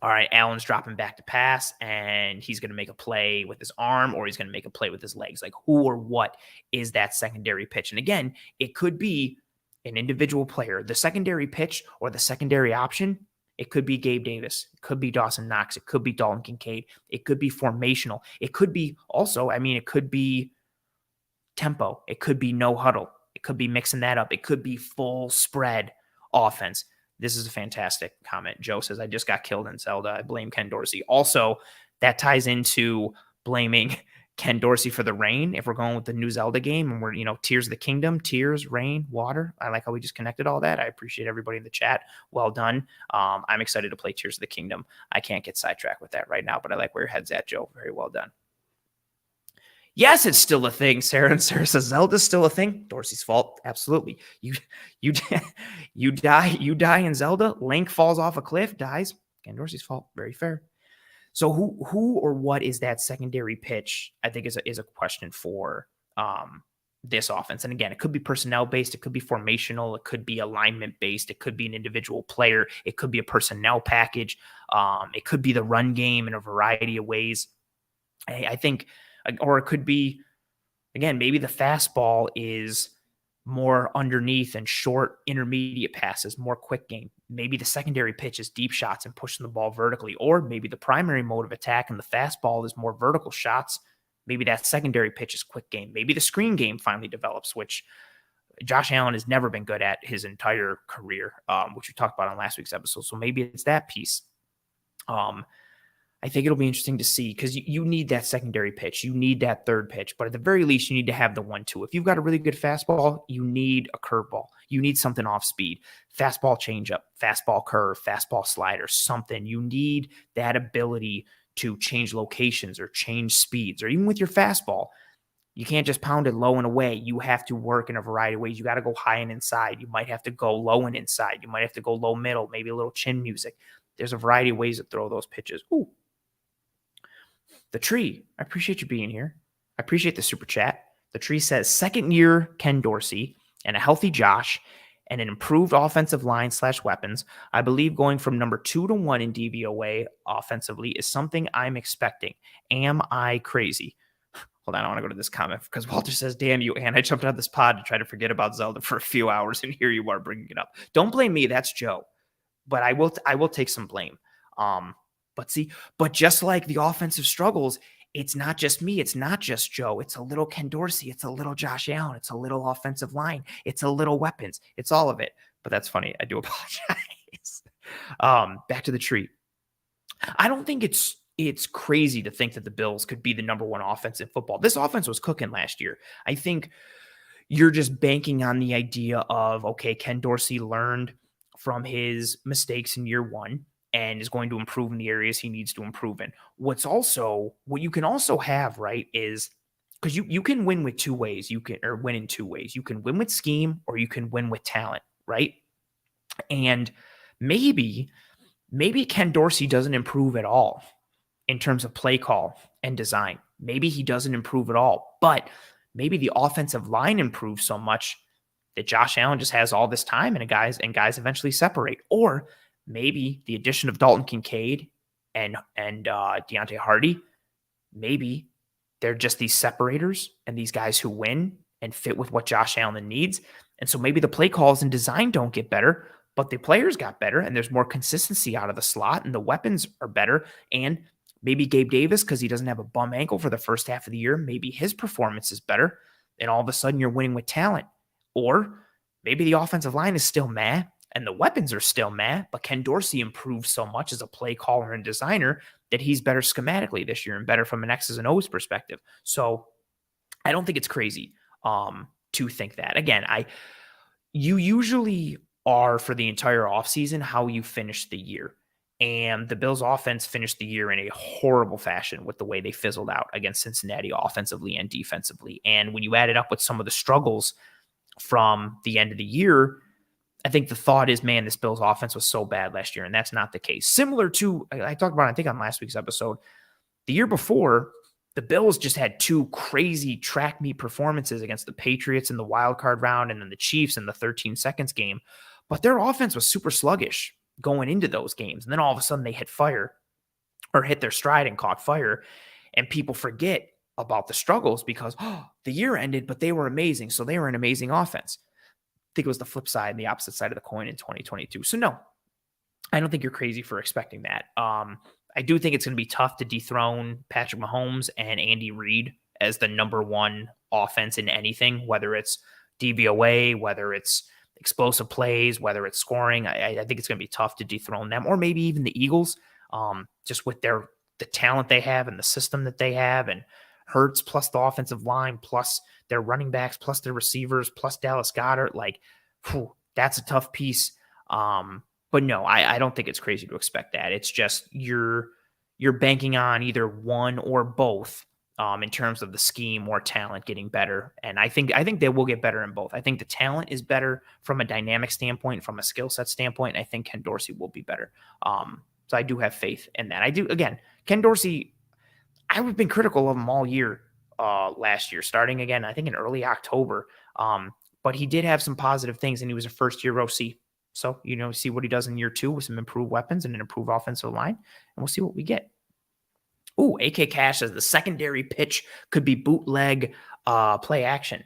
all right, Allen's dropping back to pass and he's going to make a play with his arm or he's going to make a play with his legs? Like, who or what is that secondary pitch? And again, it could be an individual player, the secondary pitch or the secondary option, it could be Gabe Davis. It could be Dawson Knox. It could be Dalton Kincaid. It could be formational. It could be also, it could be tempo. It could be no huddle. It could be mixing that up. It could be full spread offense. This is a fantastic comment. Joe says, I just got killed in Zelda. I blame Ken Dorsey. Also, that ties into blaming Ken Dorsey for the rain. If we're going with the new Zelda game and we're, Tears of the Kingdom, tears, rain, water. I like how we just connected all that. I appreciate everybody in the chat. Well done. I'm excited to play Tears of the Kingdom. I can't get sidetracked with that right now, but I like where your head's at, Joe. Very well done. Yes, it's still a thing. Sarah says Zelda's still a thing. Dorsey's fault. Absolutely. You die in Zelda. Link falls off a cliff, dies. Ken Dorsey's fault. Very fair. So who or what is that secondary pitch? I think is a question for this offense. And again, it could be personnel based. It could be formational. It could be alignment based. It could be an individual player. It could be a personnel package. It could be the run game in a variety of ways. I think. Or it could be, again, maybe the fastball is more underneath and short intermediate passes, more quick game. Maybe the secondary pitch is deep shots and pushing the ball vertically. Or maybe the primary mode of attack and the fastball is more vertical shots. Maybe that secondary pitch is quick game. Maybe the screen game finally develops, which Josh Allen has never been good at his entire career, which we talked about on last week's episode. So maybe it's that piece. I think it'll be interesting to see because you need that secondary pitch. You need that third pitch. But at the very least, you need to have the 1-2. If you've got a really good fastball, you need a curveball. You need something off speed. Fastball changeup, fastball curve, fastball slider, something. You need that ability to change locations or change speeds. Or even with your fastball, you can't just pound it low and away. You have to work in a variety of ways. You got to go high and inside. You might have to go low and inside. You might have to go low middle, maybe a little chin music. There's a variety of ways to throw those pitches. Ooh. The Tree, I appreciate you being here. I appreciate the super chat. The Tree says, second year Ken Dorsey and a healthy Josh and an improved offensive line / weapons. I believe going from number 2 to 1 in DVOA offensively is something I'm expecting. Am I crazy? Hold on, I want to go to this comment because Walter says, damn you, and I jumped out of this pod to try to forget about Zelda for a few hours, and here you are bringing it up. Don't blame me. That's Joe. But I will take some blame. But just like the offensive struggles, it's not just me. It's not just Joe. It's a little Ken Dorsey. It's a little Josh Allen. It's a little offensive line. It's a little weapons. It's all of it. But that's funny. I do apologize. Back to the Tree. I don't think it's crazy to think that the Bills could be the number 1 offense in football. This offense was cooking last year. I think you're just banking on the idea of, okay, Ken Dorsey learned from his mistakes in year 1. And is going to improve in the areas he needs to improve in. What you can also have, right, is because you can win with 2 ways. You can win in 2 ways. You can win with scheme or you can win with talent, right? And maybe Ken Dorsey doesn't improve at all in terms of play call and design. Maybe he doesn't improve at all, but maybe the offensive line improves so much that Josh Allen just has all this time and guys eventually separate. Or maybe the addition of Dalton Kincaid and Deontay Hardy, maybe they're just these separators and these guys who win and fit with what Josh Allen needs. And so maybe the play calls and design don't get better, but the players got better and there's more consistency out of the slot and the weapons are better. And maybe Gabe Davis, because he doesn't have a bum ankle for the first half of the year, maybe his performance is better. And all of a sudden you're winning with talent. Or maybe the offensive line is still meh and the weapons are still meh, but Ken Dorsey improved so much as a play caller and designer that he's better schematically this year and better from an X's and O's perspective. So I don't think it's crazy to think that. Again, you usually are for the entire offseason how you finish the year. And the Bills offense finished the year in a horrible fashion with the way they fizzled out against Cincinnati offensively and defensively. And when you add it up with some of the struggles from the end of the year, I think the thought is, man, this Bills offense was so bad last year, and that's not the case. Similar to, I talked about, I think on last week's episode, the year before, the Bills just had 2 crazy track meet performances against the Patriots in the wild card round and then the Chiefs in the 13 seconds game. But their offense was super sluggish going into those games. And then all of a sudden they hit their stride and caught fire. And people forget about the struggles because the year ended, but they were amazing. So they were an amazing offense. think it was the flip side, the opposite side of the coin in 2022. So no, I don't think you're crazy for expecting that. I do think it's going to be tough to dethrone Patrick Mahomes and Andy Reid as the number one offense in anything, whether it's DVOA, whether it's explosive plays, whether it's scoring. I think it's going to be tough to dethrone them, or maybe even the Eagles, just with the talent they have and the system that they have, and Hurts plus the offensive line, plus their running backs, plus their receivers, plus Dallas Goedert. Like, that's a tough piece. But no, I don't think it's crazy to expect that. It's just you're banking on either one or both in terms of the scheme or talent getting better. And I think they will get better in both. I think the talent is better from a dynamic standpoint, from a skill set standpoint. I think Ken Dorsey will be better. So I do have faith in that. I do. Again, Ken Dorsey, I've been critical of him all year last year, starting again, I think in early October. But he did have some positive things, and he was a first-year OC. So, see what he does in year 2 with some improved weapons and an improved offensive line, and we'll see what we get. Ooh, AK Cash says the secondary pitch could be bootleg play action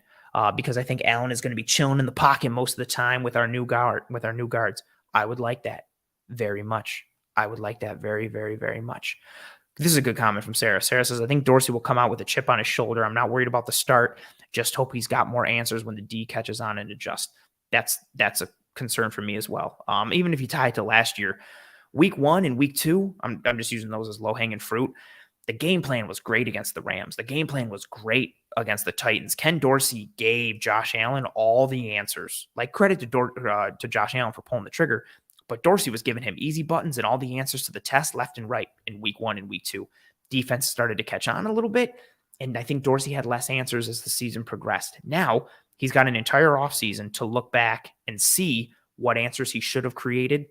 because I think Allen is going to be chilling in the pocket most of the time with our new guards. I would like that very much. I would like that very, very, very much. This is a good comment from Sarah. Sarah says, I think Dorsey will come out with a chip on his shoulder. I'm not worried about the start. Just hope he's got more answers when the D catches on and adjusts. That's a concern for me as well. Even if you tie it to last year, week 1 and week 2, I'm just using those as low-hanging fruit. The game plan was great against the Rams. The game plan was great against the Titans. Ken Dorsey gave Josh Allen all the answers. Like, credit to Josh Allen for pulling the trigger, but Dorsey was giving him easy buttons and all the answers to the test left and right in week 1 and week 2. Defense started to catch on a little bit, and I think Dorsey had less answers as the season progressed. Now, he's got an entire offseason to look back and see what answers he should have created,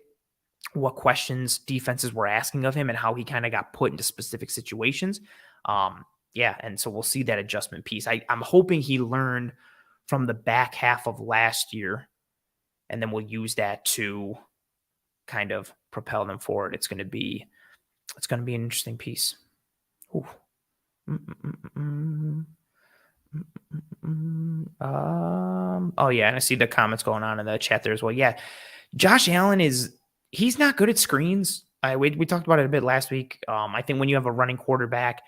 what questions defenses were asking of him, and how he kind of got put into specific situations. And so we'll see that adjustment piece. I'm hoping he learned from the back half of last year, and then we'll use that to kind of propel them forward. It's going to be an interesting piece. Ooh. Oh yeah, and I see the comments going on in the chat there as well. Yeah, Josh Allen he's not good at screens. We talked about it a bit last week. I think when you have a running quarterback,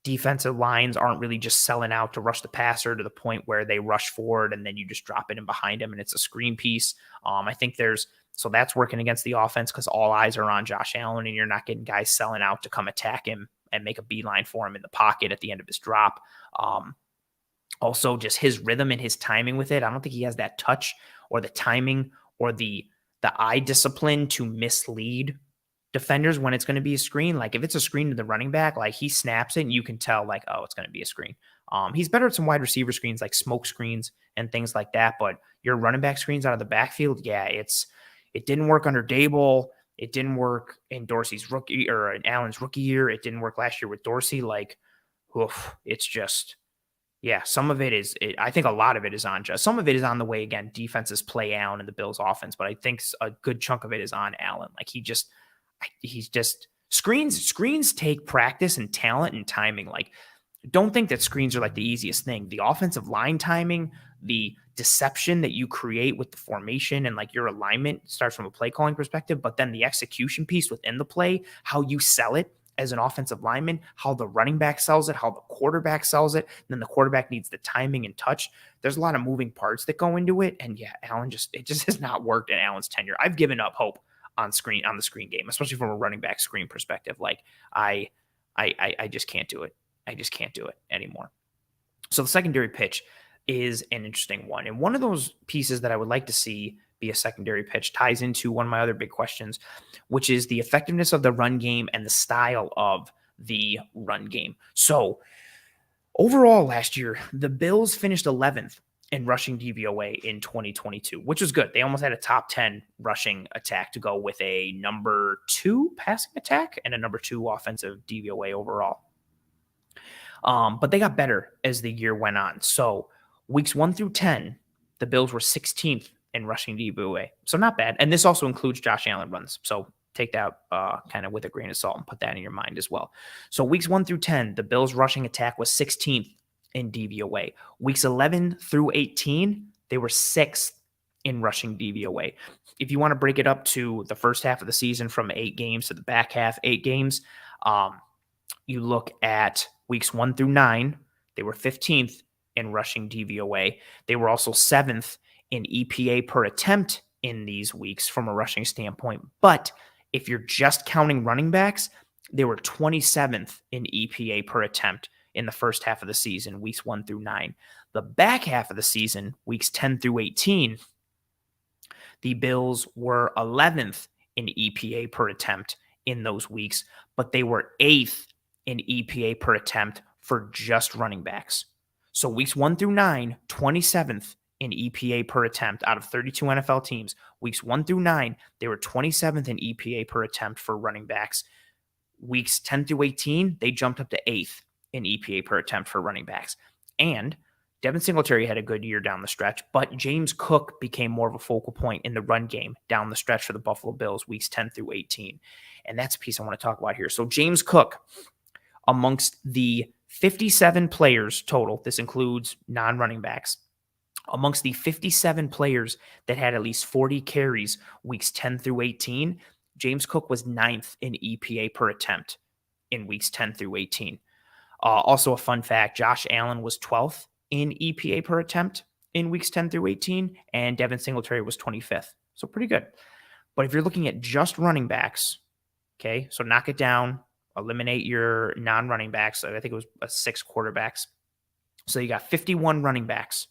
defensive lines aren't really just selling out to rush the passer to the point where they rush forward and then you just drop it in behind him and it's a screen piece. I think so that's working against the offense because all eyes are on Josh Allen and you're not getting guys selling out to come attack him and make a beeline for him in the pocket at the end of his drop. Also, just his rhythm and his timing with it. I don't think he has that touch or the timing or the eye discipline to mislead defenders when it's going to be a screen. Like, if it's a screen to the running back, like, he snaps it and you can tell, like, oh, it's going to be a screen. He's better at some wide receiver screens, like smoke screens and things like that. But your running back screens out of the backfield, yeah, it didn't work under Dable. It didn't work in Dorsey's rookie or in Allen's rookie year. It didn't work last year with Dorsey. Like, it's just, yeah, some of it is, I think a lot of it is on some of it is on the way, again, defenses play Allen and the Bills offense, but I think a good chunk of it is on Allen. Like, he's just screens take practice and talent and timing. Like, don't think that screens are like the easiest thing. The offensive line timing, the deception that you create with the formation and like your alignment starts from a play calling perspective, but then the execution piece within the play, how you sell it as an offensive lineman, how the running back sells it, how the quarterback sells it, and then the quarterback needs the timing and touch. There's a lot of moving parts that go into it. And yeah, it just has not worked in Allen's tenure. I've given up hope on the screen game, especially from a running back screen perspective. Like, I just can't do it. I just can't do it anymore. So the secondary pitch is an interesting one. And one of those pieces that I would like to see be a secondary pitch ties into one of my other big questions, which is the effectiveness of the run game and the style of the run game. So overall last year, the Bills finished 11th in rushing DVOA in 2022, which was good. They almost had a top 10 rushing attack to go with a number 2 passing attack and a number 2 offensive DVOA overall. But they got better as the year went on. So weeks 1 through 10, the Bills were 16th in rushing DVOA. So not bad. And this also includes Josh Allen runs. So take that kind of with a grain of salt and put that in your mind as well. So weeks 1 through 10, the Bills rushing attack was 16th in DVOA. Weeks 11 through 18, they were 6th in rushing DVOA. If you want to break it up to the first half of the season from 8 games to the back half, 8 games, you look at weeks 1 through 9, they were 15th in rushing DVOA. They were also 7th in EPA per attempt in these weeks from a rushing standpoint. But if you're just counting running backs, they were 27th in EPA per attempt in the first half of the season, weeks 1 through 9. The back half of the season, weeks 10 through 18, the Bills were 11th in EPA per attempt in those weeks, but they were 8th in EPA per attempt for just running backs. So weeks 1 through 9, 27th in EPA per attempt out of 32 NFL teams. Weeks 1 through 9, they were 27th in EPA per attempt for running backs. Weeks 10 through 18, they jumped up to 8th in EPA per attempt for running backs. And Devin Singletary had a good year down the stretch, but James Cook became more of a focal point in the run game down the stretch for the Buffalo Bills, weeks 10 through 18. And that's a piece I want to talk about here. So James Cook, amongst the 57 players total, this includes non-running backs, amongst the 57 players that had at least 40 carries weeks 10 through 18, James Cook was 9th in EPA per attempt in weeks 10 through 18. Also a fun fact, Josh Allen was 12th in EPA per attempt in weeks 10 through 18, and Devin Singletary was 25th. So pretty good. But if you're looking at just running backs, okay, so knock it down, eliminate your non-running backs. I think it was 6 quarterbacks. So you got 51 running backs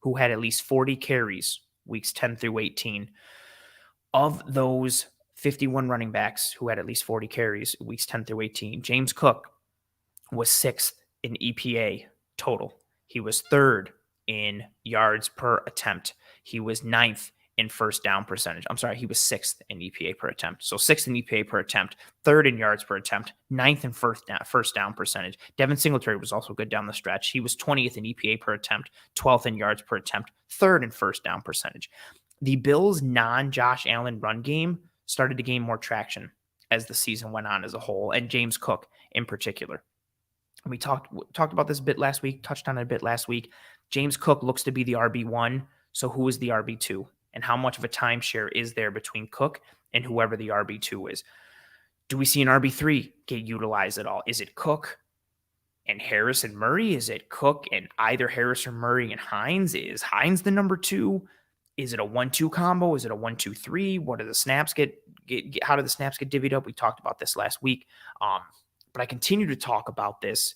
who had at least 40 carries weeks 10 through 18. Of those 51 running backs who had at least 40 carries weeks 10 through 18, James Cook was 6th in EPA total. He was 3rd in yards per attempt. He was 9th in first down percentage. I'm sorry, he was 6th in EPA per attempt. So 6th in EPA per attempt, 3rd in yards per attempt, 9th in first down percentage. Devin Singletary was also good down the stretch. He was 20th in EPA per attempt, 12th in yards per attempt, 3rd in first down percentage. The Bills' non-Josh Allen run game started to gain more traction as the season went on as a whole, and James Cook in particular. We talked about this a bit last week, touched on it a bit last week. James Cook looks to be the RB1, so who is the RB2? And how much of a timeshare is there between Cook and whoever the RB2 is? Do we see an RB3 get utilized at all? Is it Cook and Harris and Murray? Is it Cook and either Harris or Murray and Hines? Is Hines the number 2? Is it a 1-2 combo? Is it a 1-2-3? What do the snaps get how do the snaps get divvied up? We talked about this last week. But I continue to talk about this,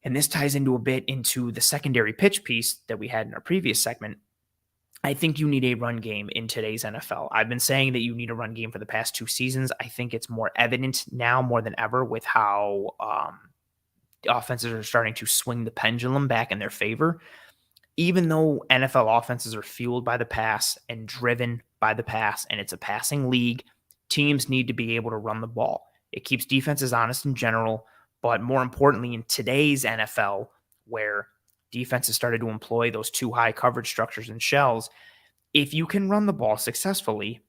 and this ties into a bit into the secondary pitch piece that we had in our previous segment. I think you need a run game in today's NFL. I've been saying that you need a run game for the past 2 seasons. I think it's more evident now more than ever with how offenses are starting to swing the pendulum back in their favor. Even though NFL offenses are fueled by the pass and driven by the pass, and it's a passing league, teams need to be able to run the ball. It keeps defenses honest in general, but more importantly, in today's NFL, where defenses started to employ those 2 high coverage structures and shells, if you can run the ball successfully,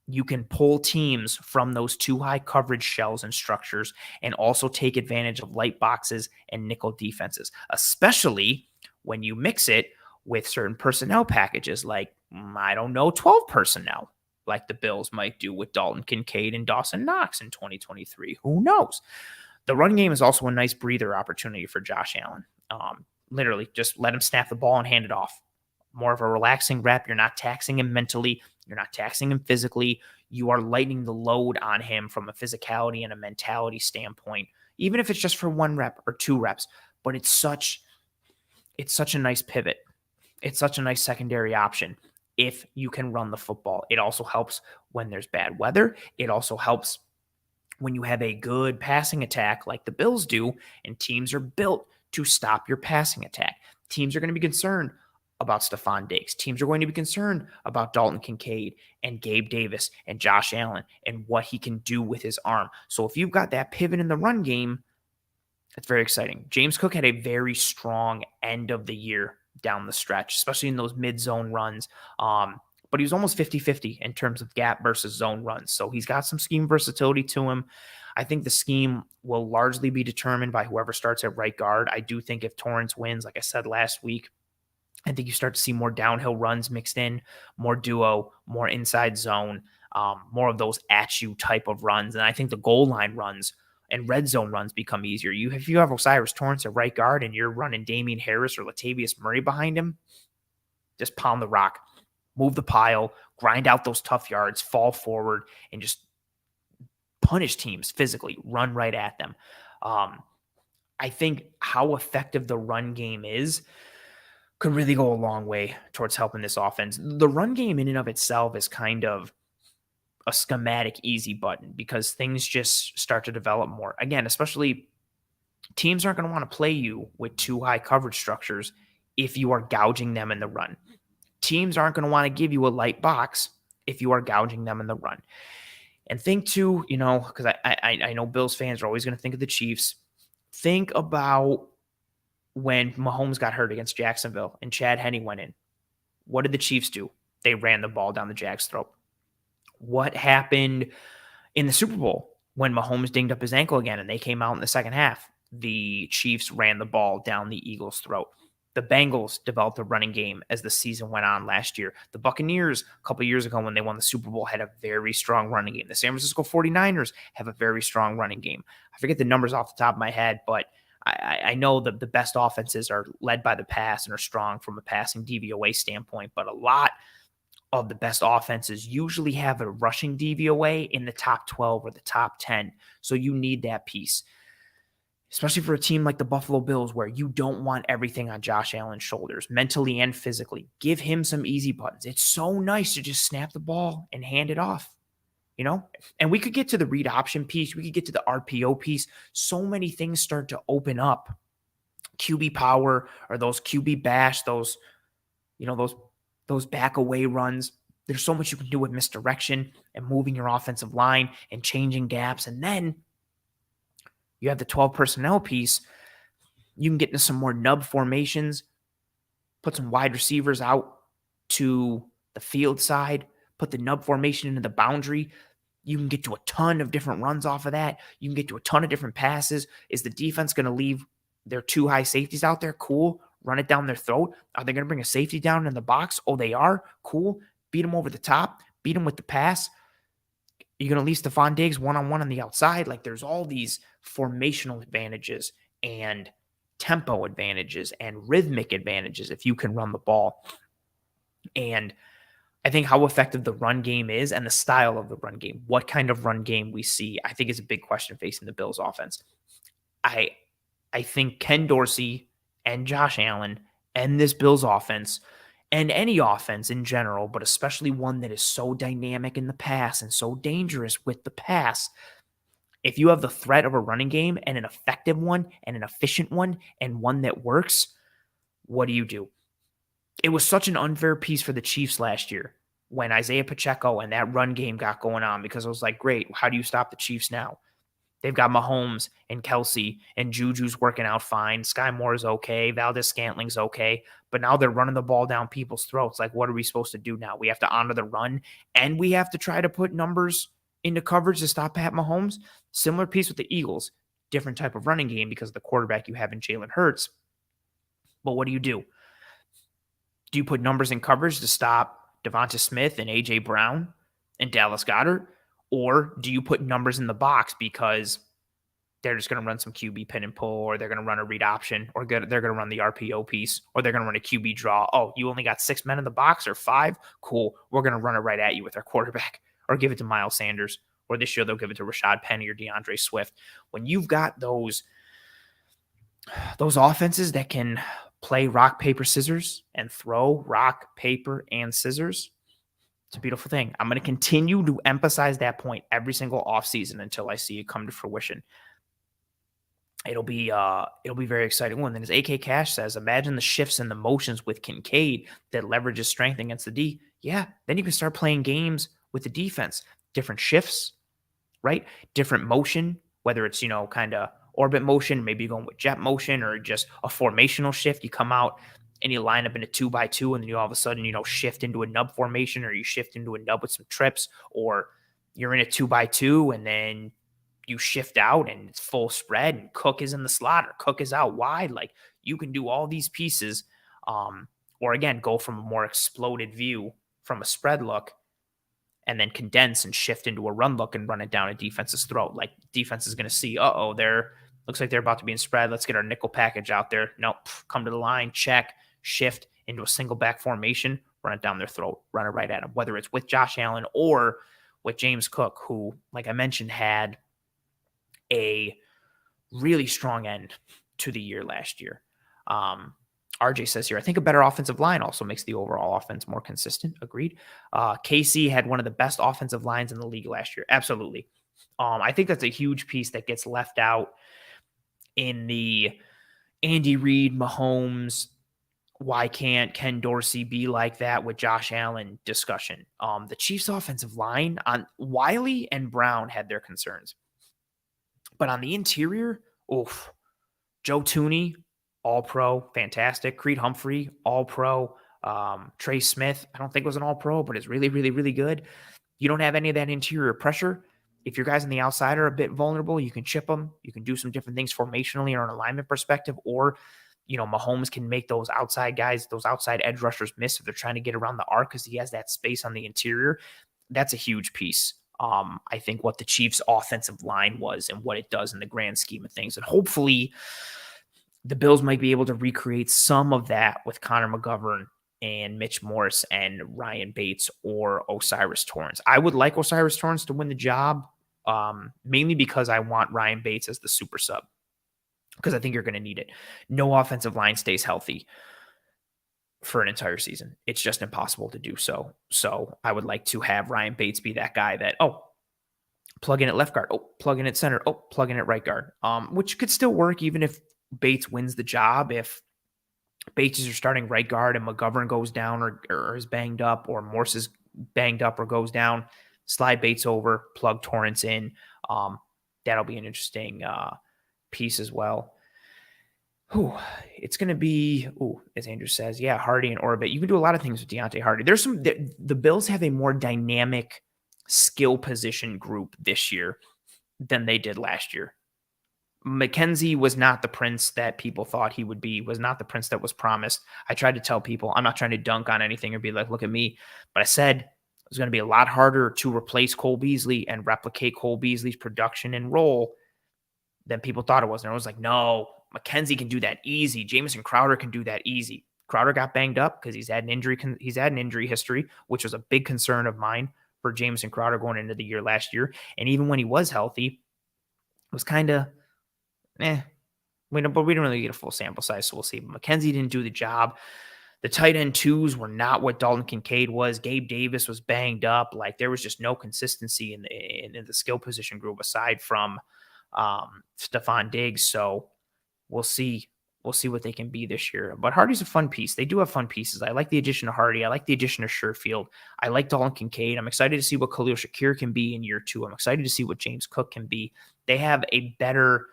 you can pull teams from those 2 high coverage shells and structures and also take advantage of light boxes and nickel defenses, especially when you mix it with certain personnel packages like, 12 personnel, like the Bills might do with Dalton Kincaid and Dawson Knox in 2023. Who knows? The run game is also a nice breather opportunity for Josh Allen. Literally, just let him snap the ball and hand it off. More of a relaxing rep. You're not taxing him mentally. You're not taxing him physically. You are lightening the load on him from a physicality and a mentality standpoint, even if it's just for 1 rep or 2 reps. But it's such a nice pivot. It's such a nice secondary option if you can run the football. It also helps when there's bad weather. It also helps when you have a good passing attack like the Bills do, and teams are built to stop your passing attack. Teams are going to be concerned about Stephon Diggs. Teams are going to be concerned about Dalton Kincaid and Gabe Davis and Josh Allen and what he can do with his arm. So if you've got that pivot in the run game, it's very exciting. James Cook had a very strong end of the year down the stretch, especially in those mid-zone runs. But he was almost 50-50 in terms of gap versus zone runs. So he's got some scheme versatility to him. I think the scheme will largely be determined by whoever starts at right guard. I do think if Torrance wins, like I said last week, I think you start to see more downhill runs mixed in, more duo, more inside zone, more of those at you type of runs. And I think the goal line runs and red zone runs become easier. If you have Osiris Torrance at right guard and you're running Damian Harris or Latavius Murray behind him, just pound the rock, move the pile, grind out those tough yards, fall forward, and just punish teams physically, run right at them. I think how effective the run game is could really go a long way towards helping this offense. The run game in and of itself is kind of a schematic easy button because things just start to develop more. Again, especially teams aren't going to want to play you with too high coverage structures if you are gouging them in the run. Teams aren't going to want to give you a light box if you are gouging them in the run. And think too, because I know Bills fans are always going to think of the Chiefs. Think about when Mahomes got hurt against Jacksonville and Chad Henne went in. What did the Chiefs do? They ran the ball down the Jags' throat. What happened in the Super Bowl when Mahomes dinged up his ankle again and they came out in the second half? The Chiefs ran the ball down the Eagles' throat. The Bengals developed a running game as the season went on last year. The Buccaneers, a couple of years ago when they won the Super Bowl, had a very strong running game. The San Francisco 49ers have a very strong running game. I forget the numbers off the top of my head, but I know that the best offenses are led by the pass and are strong from a passing DVOA standpoint, but a lot of the best offenses usually have a rushing DVOA in the top 12 or the top 10. So you need that piece, especially for a team like the Buffalo Bills where you don't want everything on Josh Allen's shoulders, mentally and physically. Give him some easy buttons. It's so nice to just snap the ball and hand it off. And we could get to the read option piece. We could get to the RPO piece. So many things start to open up. QB power or those QB bash, those back away runs. There's so much you can do with misdirection and moving your offensive line and changing gaps. And then you have the 12 personnel piece. You can get into some more nub formations, put some wide receivers out to the field side, put the nub formation into the boundary. You can get to a ton of different runs off of that. You can get to a ton of different passes. Is the defense going to leave their two high safeties out there? Cool. Run it down their throat. Are they going to bring a safety down in the box? Oh, they are? Cool. Beat them over the top. Beat them with the pass. You're going to leave Stephon Diggs one-on-one on the outside. Like, there's all these formational advantages and tempo advantages and rhythmic advantages if you can run the ball. And I think how effective the run game is and the style of the run game, what kind of run game we see, I think is a big question facing the Bills offense. I think Ken Dorsey and Josh Allen and this Bills offense and any offense in general, but especially one that is so dynamic in the pass and so dangerous with the pass, if you have the threat of a running game and an effective one and an efficient one and one that works, what do? It was such an unfair piece for the Chiefs last year when Isaiah Pacheco and that run game got going on, because I was like, great, how do you stop the Chiefs now? They've got Mahomes and Kelsey and Juju's working out fine. Sky Moore is okay. Valdez-Scantling's okay. But now they're running the ball down people's throats. Like, what are we supposed to do now? We have to honor the run, and we have to try to put numbers into coverage to stop Pat Mahomes. Similar piece with the Eagles. Different type of running game because of the quarterback you have in Jalen Hurts. But what do? Do you put numbers in coverage to stop Devonta Smith and A.J. Brown and Dallas Goedert? Or do you put numbers in the box because they're just going to run some QB pin and pull, or they're going to run a read option, or they're going to run the RPO piece, or they're going to run a QB draw? Oh, you only got 6 men in the box or 5? Cool. We're going to run it right at you with our quarterback, or give it to Miles Sanders, or this year they'll give it to Rashad Penny or DeAndre Swift. When you've got those offenses that can play rock, paper, scissors and throw rock, paper, and scissors, it's a beautiful thing. I'm going to continue to emphasize that point every single offseason until I see it come to fruition. It'll be very exciting. And then as AK Cash says, imagine the shifts and the motions with Kincaid that leverages strength against the D. Yeah, then you can start playing games with the defense. Different shifts, right? Different motion, whether it's, kind of orbit motion, maybe you're going with jet motion, or just a formational shift. You come out and you line up in a 2x2, and then you all of a sudden, shift into a nub formation, or you shift into a nub with some trips, or you're in a 2x2 and then you shift out and it's full spread and Cook is in the slot or Cook is out wide. Like, you can do all these pieces Or again, go from a more exploded view from a spread look and then condense and shift into a run look and run it down a defense's throat. Like defense is going to see, they're looks like they're about to be in spread. Let's get our nickel package out there. Nope, come to the line, check, shift into a single back formation, run it down their throat, run it right at them, whether it's with Josh Allen or with James Cook, who, like I mentioned, had a really strong end to the year last year. RJ says here, I think a better offensive line also makes the overall offense more consistent. Agreed. KC had one of the best offensive lines in the league last year. Absolutely. I think that's a huge piece that gets left out in the Andy Reid, Mahomes, why can't Ken Dorsey be like that with Josh Allen discussion. The Chiefs offensive line on Wiley and Brown had their concerns. But on the interior, Joe Tooney, all-pro, fantastic. Creed Humphrey, all-pro. Trey Smith, I don't think was an all-pro, but is really, really, really good. You don't have any of that interior pressure. If your guys on the outside are a bit vulnerable, you can chip them. You can do some different things formationally or an alignment perspective, or, Mahomes can make those outside guys, those outside edge rushers miss if they're trying to get around the arc because he has that space on the interior. That's a huge piece. I think what the Chiefs' offensive line was and what it does in the grand scheme of things. And hopefully the Bills might be able to recreate some of that with Connor McGovern and Mitch Morse and Ryan Bates or Osiris Torrance. I would like Osiris Torrance to win the job, mainly because I want Ryan Bates as the super sub, because I think you're going to need it. No offensive line stays healthy for an entire season. It's just impossible to do so. So I would like to have Ryan Bates be that guy that, plug in at left guard, plug in at center, plug in at right guard, which could still work even if Bates wins the job. If Bates is starting right guard and McGovern goes down or is banged up, or Morse is banged up or goes down, slide Bates over, plug Torrance in. That'll be an interesting piece as well. It's going to be, as Andrew says, Hardy and orbit. You can do a lot of things with Deontay Hardy. The Bills have a more dynamic skill position group this year than they did last year. McKenzie was not the prince that people thought he would be, was not the prince that was promised. I tried to tell people, I'm not trying to dunk on anything or be like, look at me. But I said it was going to be a lot harder to replace Cole Beasley and replicate Cole Beasley's production and role than people thought it was. And I was like, no, McKenzie can do that easy. Jamison Crowder can do that easy. Crowder got banged up because he's had an injury history, which was a big concern of mine for Jamison Crowder going into the year last year. And even when he was healthy, it was kind of, but we don't really get a full sample size, so we'll see. But McKenzie didn't do the job. The tight end twos were not what Dalton Kincaid was. Gabe Davis was banged up. Like, there was just no consistency in the skill position group aside from Stephon Diggs. So we'll see. We'll see what they can be this year. But Hardy's a fun piece. They do have fun pieces. I like the addition of Hardy. I like the addition of Sherfield. I like Dalton Kincaid. I'm excited to see what Khalil Shakir can be in year 2. I'm excited to see what James Cook can be. They have a better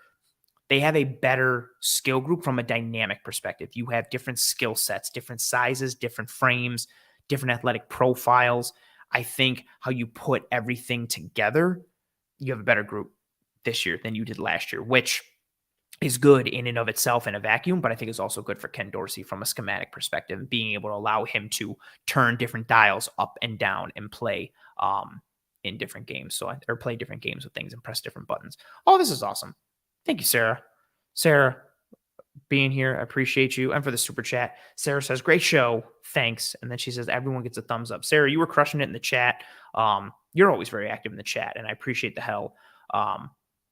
skill group from a dynamic perspective. You have different skill sets, different sizes, different frames, different athletic profiles. I think how you put everything together, you have a better group this year than you did last year, which is good in and of itself in a vacuum, but I think it's also good for Ken Dorsey from a schematic perspective, being able to allow him to turn different dials up and down and play in different games. Or play different games with things and press different buttons. Oh, this is awesome. Thank you, Sarah. Sarah, being here, I appreciate you. And for the super chat, Sarah says, great show. Thanks. And then she says, everyone gets a thumbs up. Sarah, you were crushing it in the chat. You're always very active in the chat, and I appreciate the hell.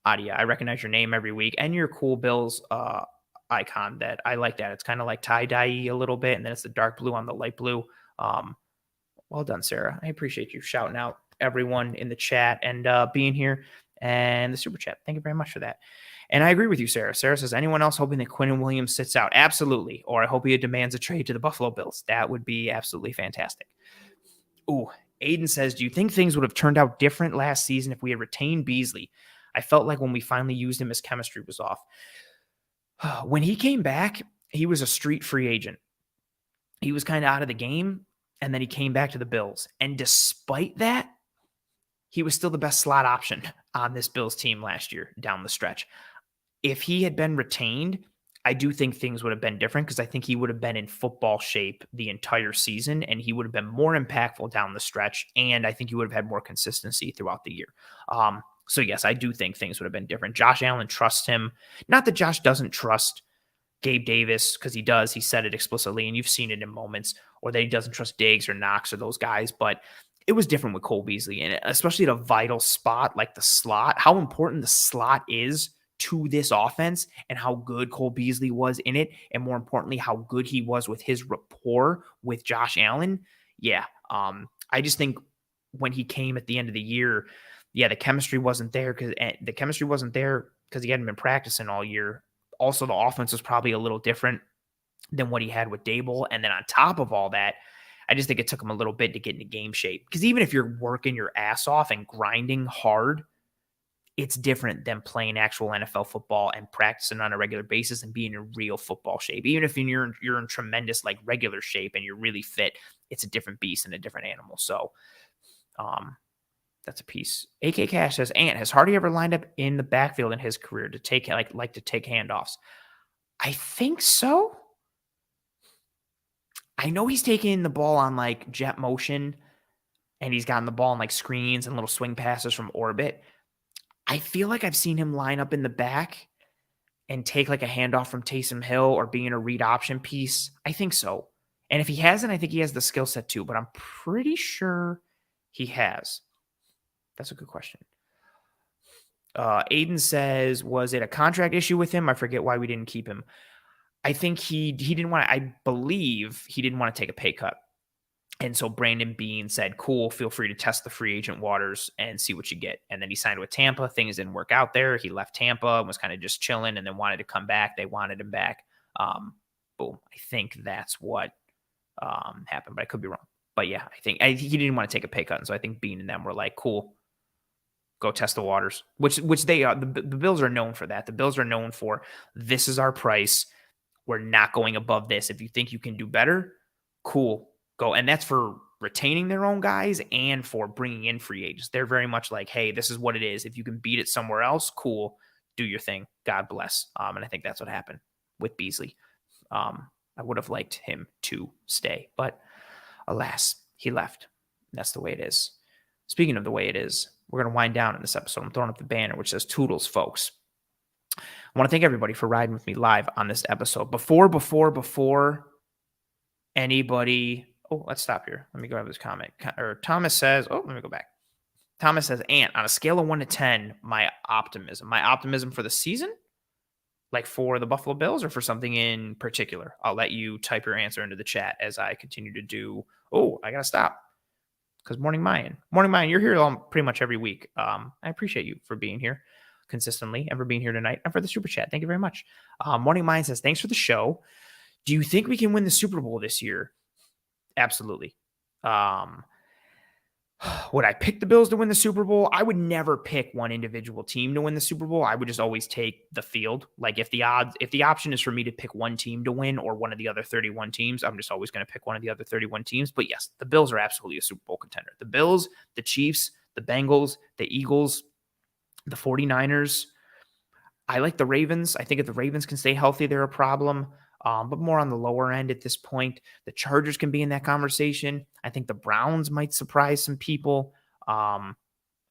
Adia, I recognize your name every week and your cool Bills icon. That I like that. It's kind of like tie-dye a little bit, and then it's the dark blue on the light blue. Well done, Sarah. I appreciate you shouting out everyone in the chat and being here, and the super chat. Thank you very much for that. And I agree with you, Sarah. Sarah says, anyone else hoping that Quinnen Williams sits out? Absolutely. Or I hope he demands a trade to the Buffalo Bills. That would be absolutely fantastic. Aiden says, do you think things would have turned out different last season if we had retained Beasley? I felt like when we finally used him, his chemistry was off. When he came back, he was a street free agent. He was kind of out of the game, and then he came back to the Bills. And despite that, he was still the best slot option on this Bills team last year down the stretch. If he had been retained, I do think things would have been different because I think he would have been in football shape the entire season and he would have been more impactful down the stretch. And I think he would have had more consistency throughout the year. So yes, I do think things would have been different. Josh Allen trusts him. Not that Josh doesn't trust Gabe Davis, because he does. He said it explicitly, and you've seen it in moments, or that he doesn't trust Diggs or Knox or those guys. But it was different with Cole Beasley, and especially at a vital spot like the slot, how important the slot is to this offense and how good Cole Beasley was in it, and more importantly, how good he was with his rapport with Josh Allen. Yeah. I just think when he came at the end of the year, yeah, the chemistry wasn't there because he hadn't been practicing all year. Also, the offense was probably a little different than what he had with Dable. And then on top of all that, I just think it took him a little bit to get into game shape. Because even if you're working your ass off and grinding hard, it's different than playing actual NFL football and practicing on a regular basis and being in real football shape. Even if you're in tremendous like regular shape and you're really fit, it's a different beast and a different animal. So that's a piece. AK Cash says, Ant, has Hardy ever lined up in the backfield in his career to take like to take handoffs? I think so. I know he's taking the ball on like jet motion and he's gotten the ball on like screens and little swing passes from orbit. I feel like I've seen him line up in the back and take like a handoff from Taysom Hill or be in a read option piece. I think so. And if he hasn't, I think he has the skill set too, but I'm pretty sure he has. That's a good question. Aiden says, was it a contract issue with him? I forget why we didn't keep him. I think he didn't want to, I believe he didn't want to take a pay cut. And so Brandon Beane said, cool, feel free to test the free agent waters and see what you get. And then he signed with Tampa. Things didn't work out there. He left Tampa and was kind of just chilling and then wanted to come back. They wanted him back. Boom. I think that's what happened, but I could be wrong. But yeah, I think he didn't want to take a pay cut. And so I think Beane and them were like, cool, go test the waters, which they are. The Bills are known for that. The Bills are known for, this is our price. We're not going above this. If you think you can do better, cool, go. And that's for retaining their own guys and for bringing in free agents. They're very much like, hey, this is what it is. If you can beat it somewhere else, cool, do your thing. God bless. And I think that's what happened with Beasley. I would have liked him to stay, but alas, he left. That's the way it is. Speaking of the way it is, we're going to wind down in this episode. I'm throwing up the banner, which says Toodles, folks. I want to thank everybody for riding with me live on this episode. Before anybody... Oh, let's stop here. Let me go have this comment. Or Thomas says... Oh, let me go back. Thomas says, Ant, on a scale of 1 to 10, my optimism for the season? Like for the Buffalo Bills or for something in particular? I'll let you type your answer into the chat as I continue to do... Oh, I got to stop. Because Morning Mayan, you're here pretty much every week. I appreciate you for being here consistently and for being here tonight and for the super chat. Thank you very much. Morning Mayan says, thanks for the show. Do you think we can win the Super Bowl this year? Absolutely. Would I pick the Bills to win the Super Bowl? I would never pick one individual team to win the Super Bowl. I would just always take the field. Like if the option is for me to pick one team to win or one of the other 31 teams, I'm just always going to pick one of the other 31 teams. But yes, the Bills are absolutely a Super Bowl contender. The Bills, the Chiefs, the Bengals, the Eagles, the 49ers. I like the Ravens. I think if the Ravens can stay healthy, they're a problem. But more on the lower end at this point. The Chargers can be in that conversation. I think the Browns might surprise some people. I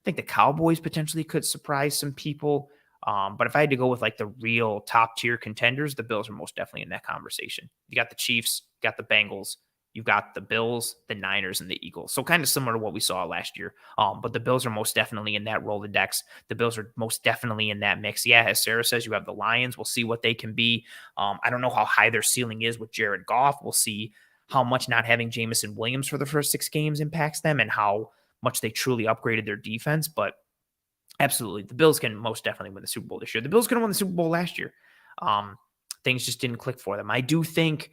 think the Cowboys potentially could surprise some people. But if I had to go with like the real top tier contenders, the Bills are most definitely in that conversation. You got the Chiefs, you got the Bengals, you've got the Bills, the Niners, and the Eagles. So kind of similar to what we saw last year. But the Bills are most definitely in that Rolodex. The Bills are most definitely in that mix. Yeah, as Sarah says, you have the Lions. We'll see what they can be. I don't know how high their ceiling is with Jared Goff. We'll see how much not having Jamison Williams for the first 6 games impacts them and how much they truly upgraded their defense. But absolutely, the Bills can most definitely win the Super Bowl this year. The Bills could have won the Super Bowl last year. Things just didn't click for them. I do think...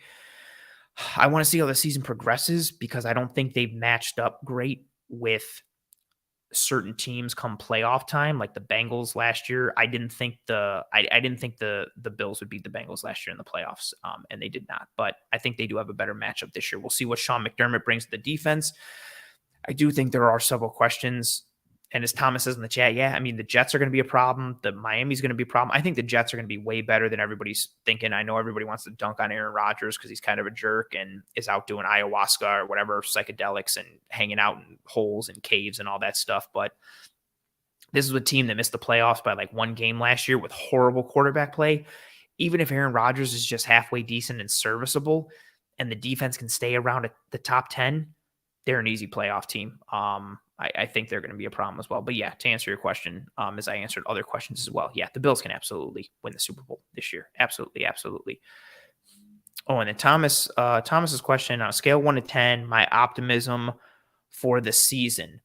I want to see how the season progresses because I don't think they've matched up great with certain teams come playoff time, like the Bengals last year. I didn't think the Bills would beat the Bengals last year in the playoffs, and they did not. But I think they do have a better matchup this year. We'll see what Sean McDermott brings to the defense. I do think there are several questions And as Thomas says in the chat, yeah, I mean, the Jets are going to be a problem. The Miami's going to be a problem. I think the Jets are going to be way better than everybody's thinking. I know everybody wants to dunk on Aaron Rodgers because he's kind of a jerk and is out doing ayahuasca or whatever, psychedelics, and hanging out in holes and caves and all that stuff. But this is a team that missed the playoffs by like one game last year with horrible quarterback play. Even if Aaron Rodgers is just halfway decent and serviceable and the defense can stay around at the top 10, they're an easy playoff team. I think they're going to be a problem as well. But yeah, to answer your question, as I answered other questions as well, yeah, the Bills can absolutely win the Super Bowl this year. Absolutely, absolutely. Oh, and then Thomas's question, on a scale 1 to 10, my optimism for the season.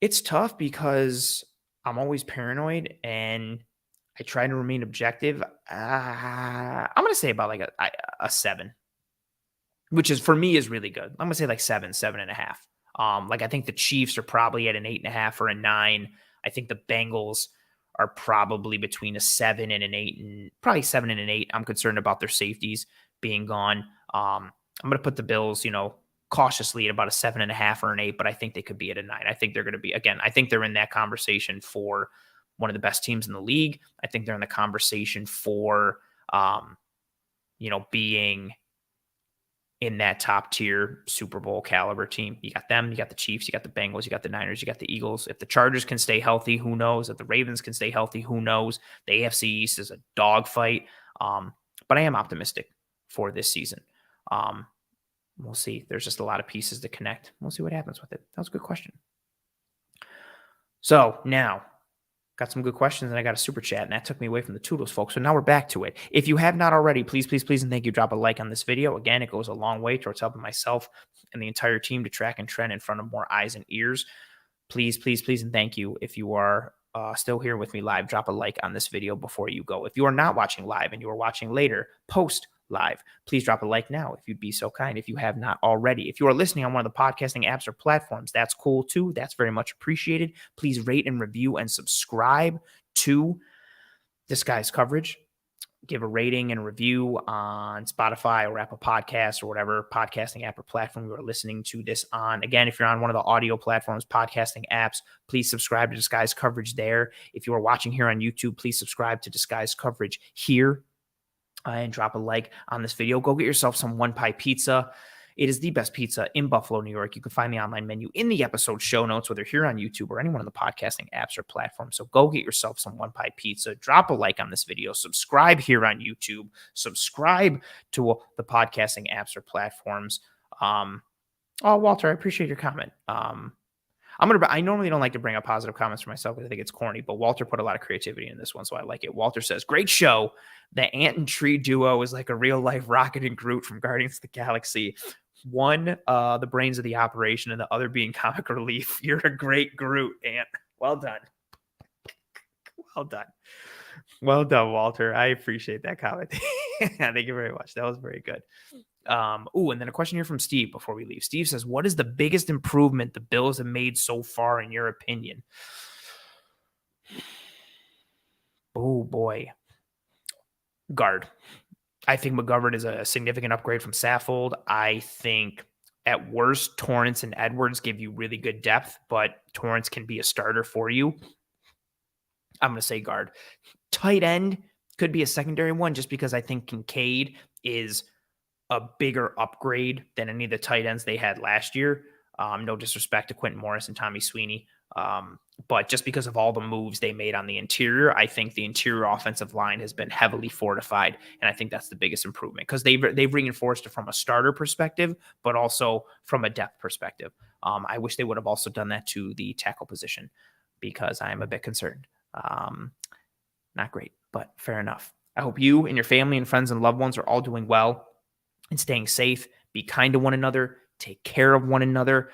It's tough because I'm always paranoid and I try to remain objective. I'm going to say about like a 7. Which is for me is really good. I'm gonna say like 7.5. Like I think the Chiefs are probably at an 8.5 or a 9. I think the Bengals are probably between a 7 and an 8, and probably 7 and an 8. I'm concerned about their safeties being gone. I'm gonna put the Bills, cautiously at about a 7.5 or an 8, but I think they could be at a 9. I think they're gonna be, again, I think they're in that conversation for one of the best teams in the league. I think they're in the conversation for being in that top tier Super Bowl caliber team. You got them, you got the Chiefs, you got the Bengals, you got the Niners, you got the Eagles. If the Chargers can stay healthy, who knows? If the Ravens can stay healthy, who knows? The AFC East is a dogfight. But I am optimistic for this season. We'll see. There's just a lot of pieces to connect. We'll see what happens with it. That was a good question. So now, got some good questions, and I got a super chat, and that took me away from the Toodles, folks. So now we're back to it. If you have not already, please, please, please, and thank you, drop a like on this video. Again, it goes a long way towards helping myself and the entire team to track and trend in front of more eyes and ears. Please, please, please, and thank you. If you are still here with me live, drop a like on this video before you go. If you are not watching live and you are watching later, post live, please drop a like now if you'd be so kind, if you have not already. If you are listening on one of the podcasting apps or platforms, that's cool too. That's very much appreciated. Please rate and review and subscribe to this guy's coverage. Give a rating and a review on Spotify or Apple Podcasts or whatever podcasting app or platform you are listening to this on. Again, if you're on one of the audio platforms, podcasting apps, please subscribe to Disguise Coverage there. If you are watching here on YouTube, please subscribe to Disguise Coverage here. And drop a like on this video. Go get yourself some One Pie Pizza. It is the best pizza in Buffalo, New York. You can find the online menu in the episode show notes, whether here on YouTube or any one of the podcasting apps or platforms. So go get yourself some One Pie Pizza. Drop a like on this video. Subscribe here on YouTube. Subscribe to the podcasting apps or platforms. Walter, I appreciate your comment. I normally don't like to bring up positive comments for myself because I think it's corny, but Walter put a lot of creativity in this one, so I like it. Walter says, great show. The ant and tree duo is like a real life Rocket and Groot from Guardians of the Galaxy. One, the brains of the operation, and the other being comic relief. You're a great Groot, Ant. Well done. Well done. Well done, Walter. I appreciate that comment. Thank you very much. That was very good. And then a question here from Steve before we leave. Steve says, what is the biggest improvement the Bills have made so far in your opinion? Oh boy. Guard. I think McGovern is a significant upgrade from Saffold. I think at worst, Torrance and Edwards give you really good depth, but Torrance can be a starter for you. I'm going to say guard. Tight end could be a secondary one just because I think Kincaid is a bigger upgrade than any of the tight ends they had last year. No disrespect to Quentin Morris and Tommy Sweeney. But just because of all the moves they made on the interior, I think the interior offensive line has been heavily fortified. And I think that's the biggest improvement because they've reinforced it from a starter perspective, but also from a depth perspective. I wish they would have also done that to the tackle position because I'm a bit concerned. Not great, but fair enough. I hope you and your family and friends and loved ones are all doing well and staying safe. Be kind to one another. Take care of one another.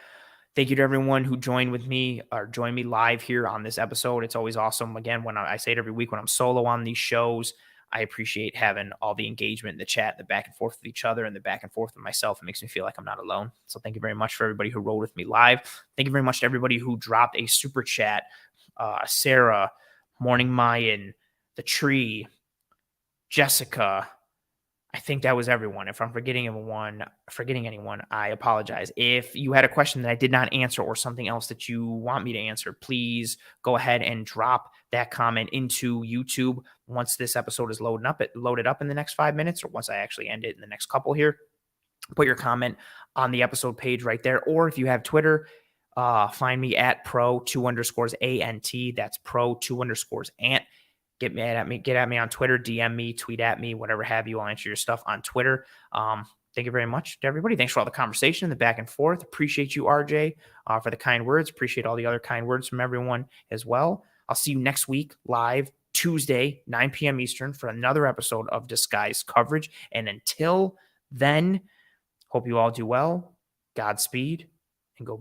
Thank you to everyone who joined me live here on this episode. It's always awesome. Again, when I say it every week, when I'm solo on these shows, I appreciate having all the engagement in the chat, the back and forth with each other, and the back and forth with myself. It makes me feel like I'm not alone. So thank you very much for everybody who rolled with me live. Thank you very much to everybody who dropped a super chat. Sarah, Morning Mayan, The Tree, Jessica. I think that was everyone. If I'm forgetting anyone, I apologize. If you had a question that I did not answer or something else that you want me to answer, please go ahead and drop that comment into YouTube once this episode is loaded up in the next 5 minutes, or once I actually end it in the next couple here. Put your comment on the episode page right there. Or if you have Twitter, find me at pro2_ANT. That's pro2_ANT. Get at me on Twitter, DM me, tweet at me, whatever have you. I'll answer your stuff on Twitter. Thank you very much to everybody. Thanks for all the conversation, the back and forth. Appreciate you, RJ, for the kind words. Appreciate all the other kind words from everyone as well. I'll see you next week live Tuesday, 9 p.m. Eastern, for another episode of Disguised Coverage. And until then, hope you all do well. Godspeed.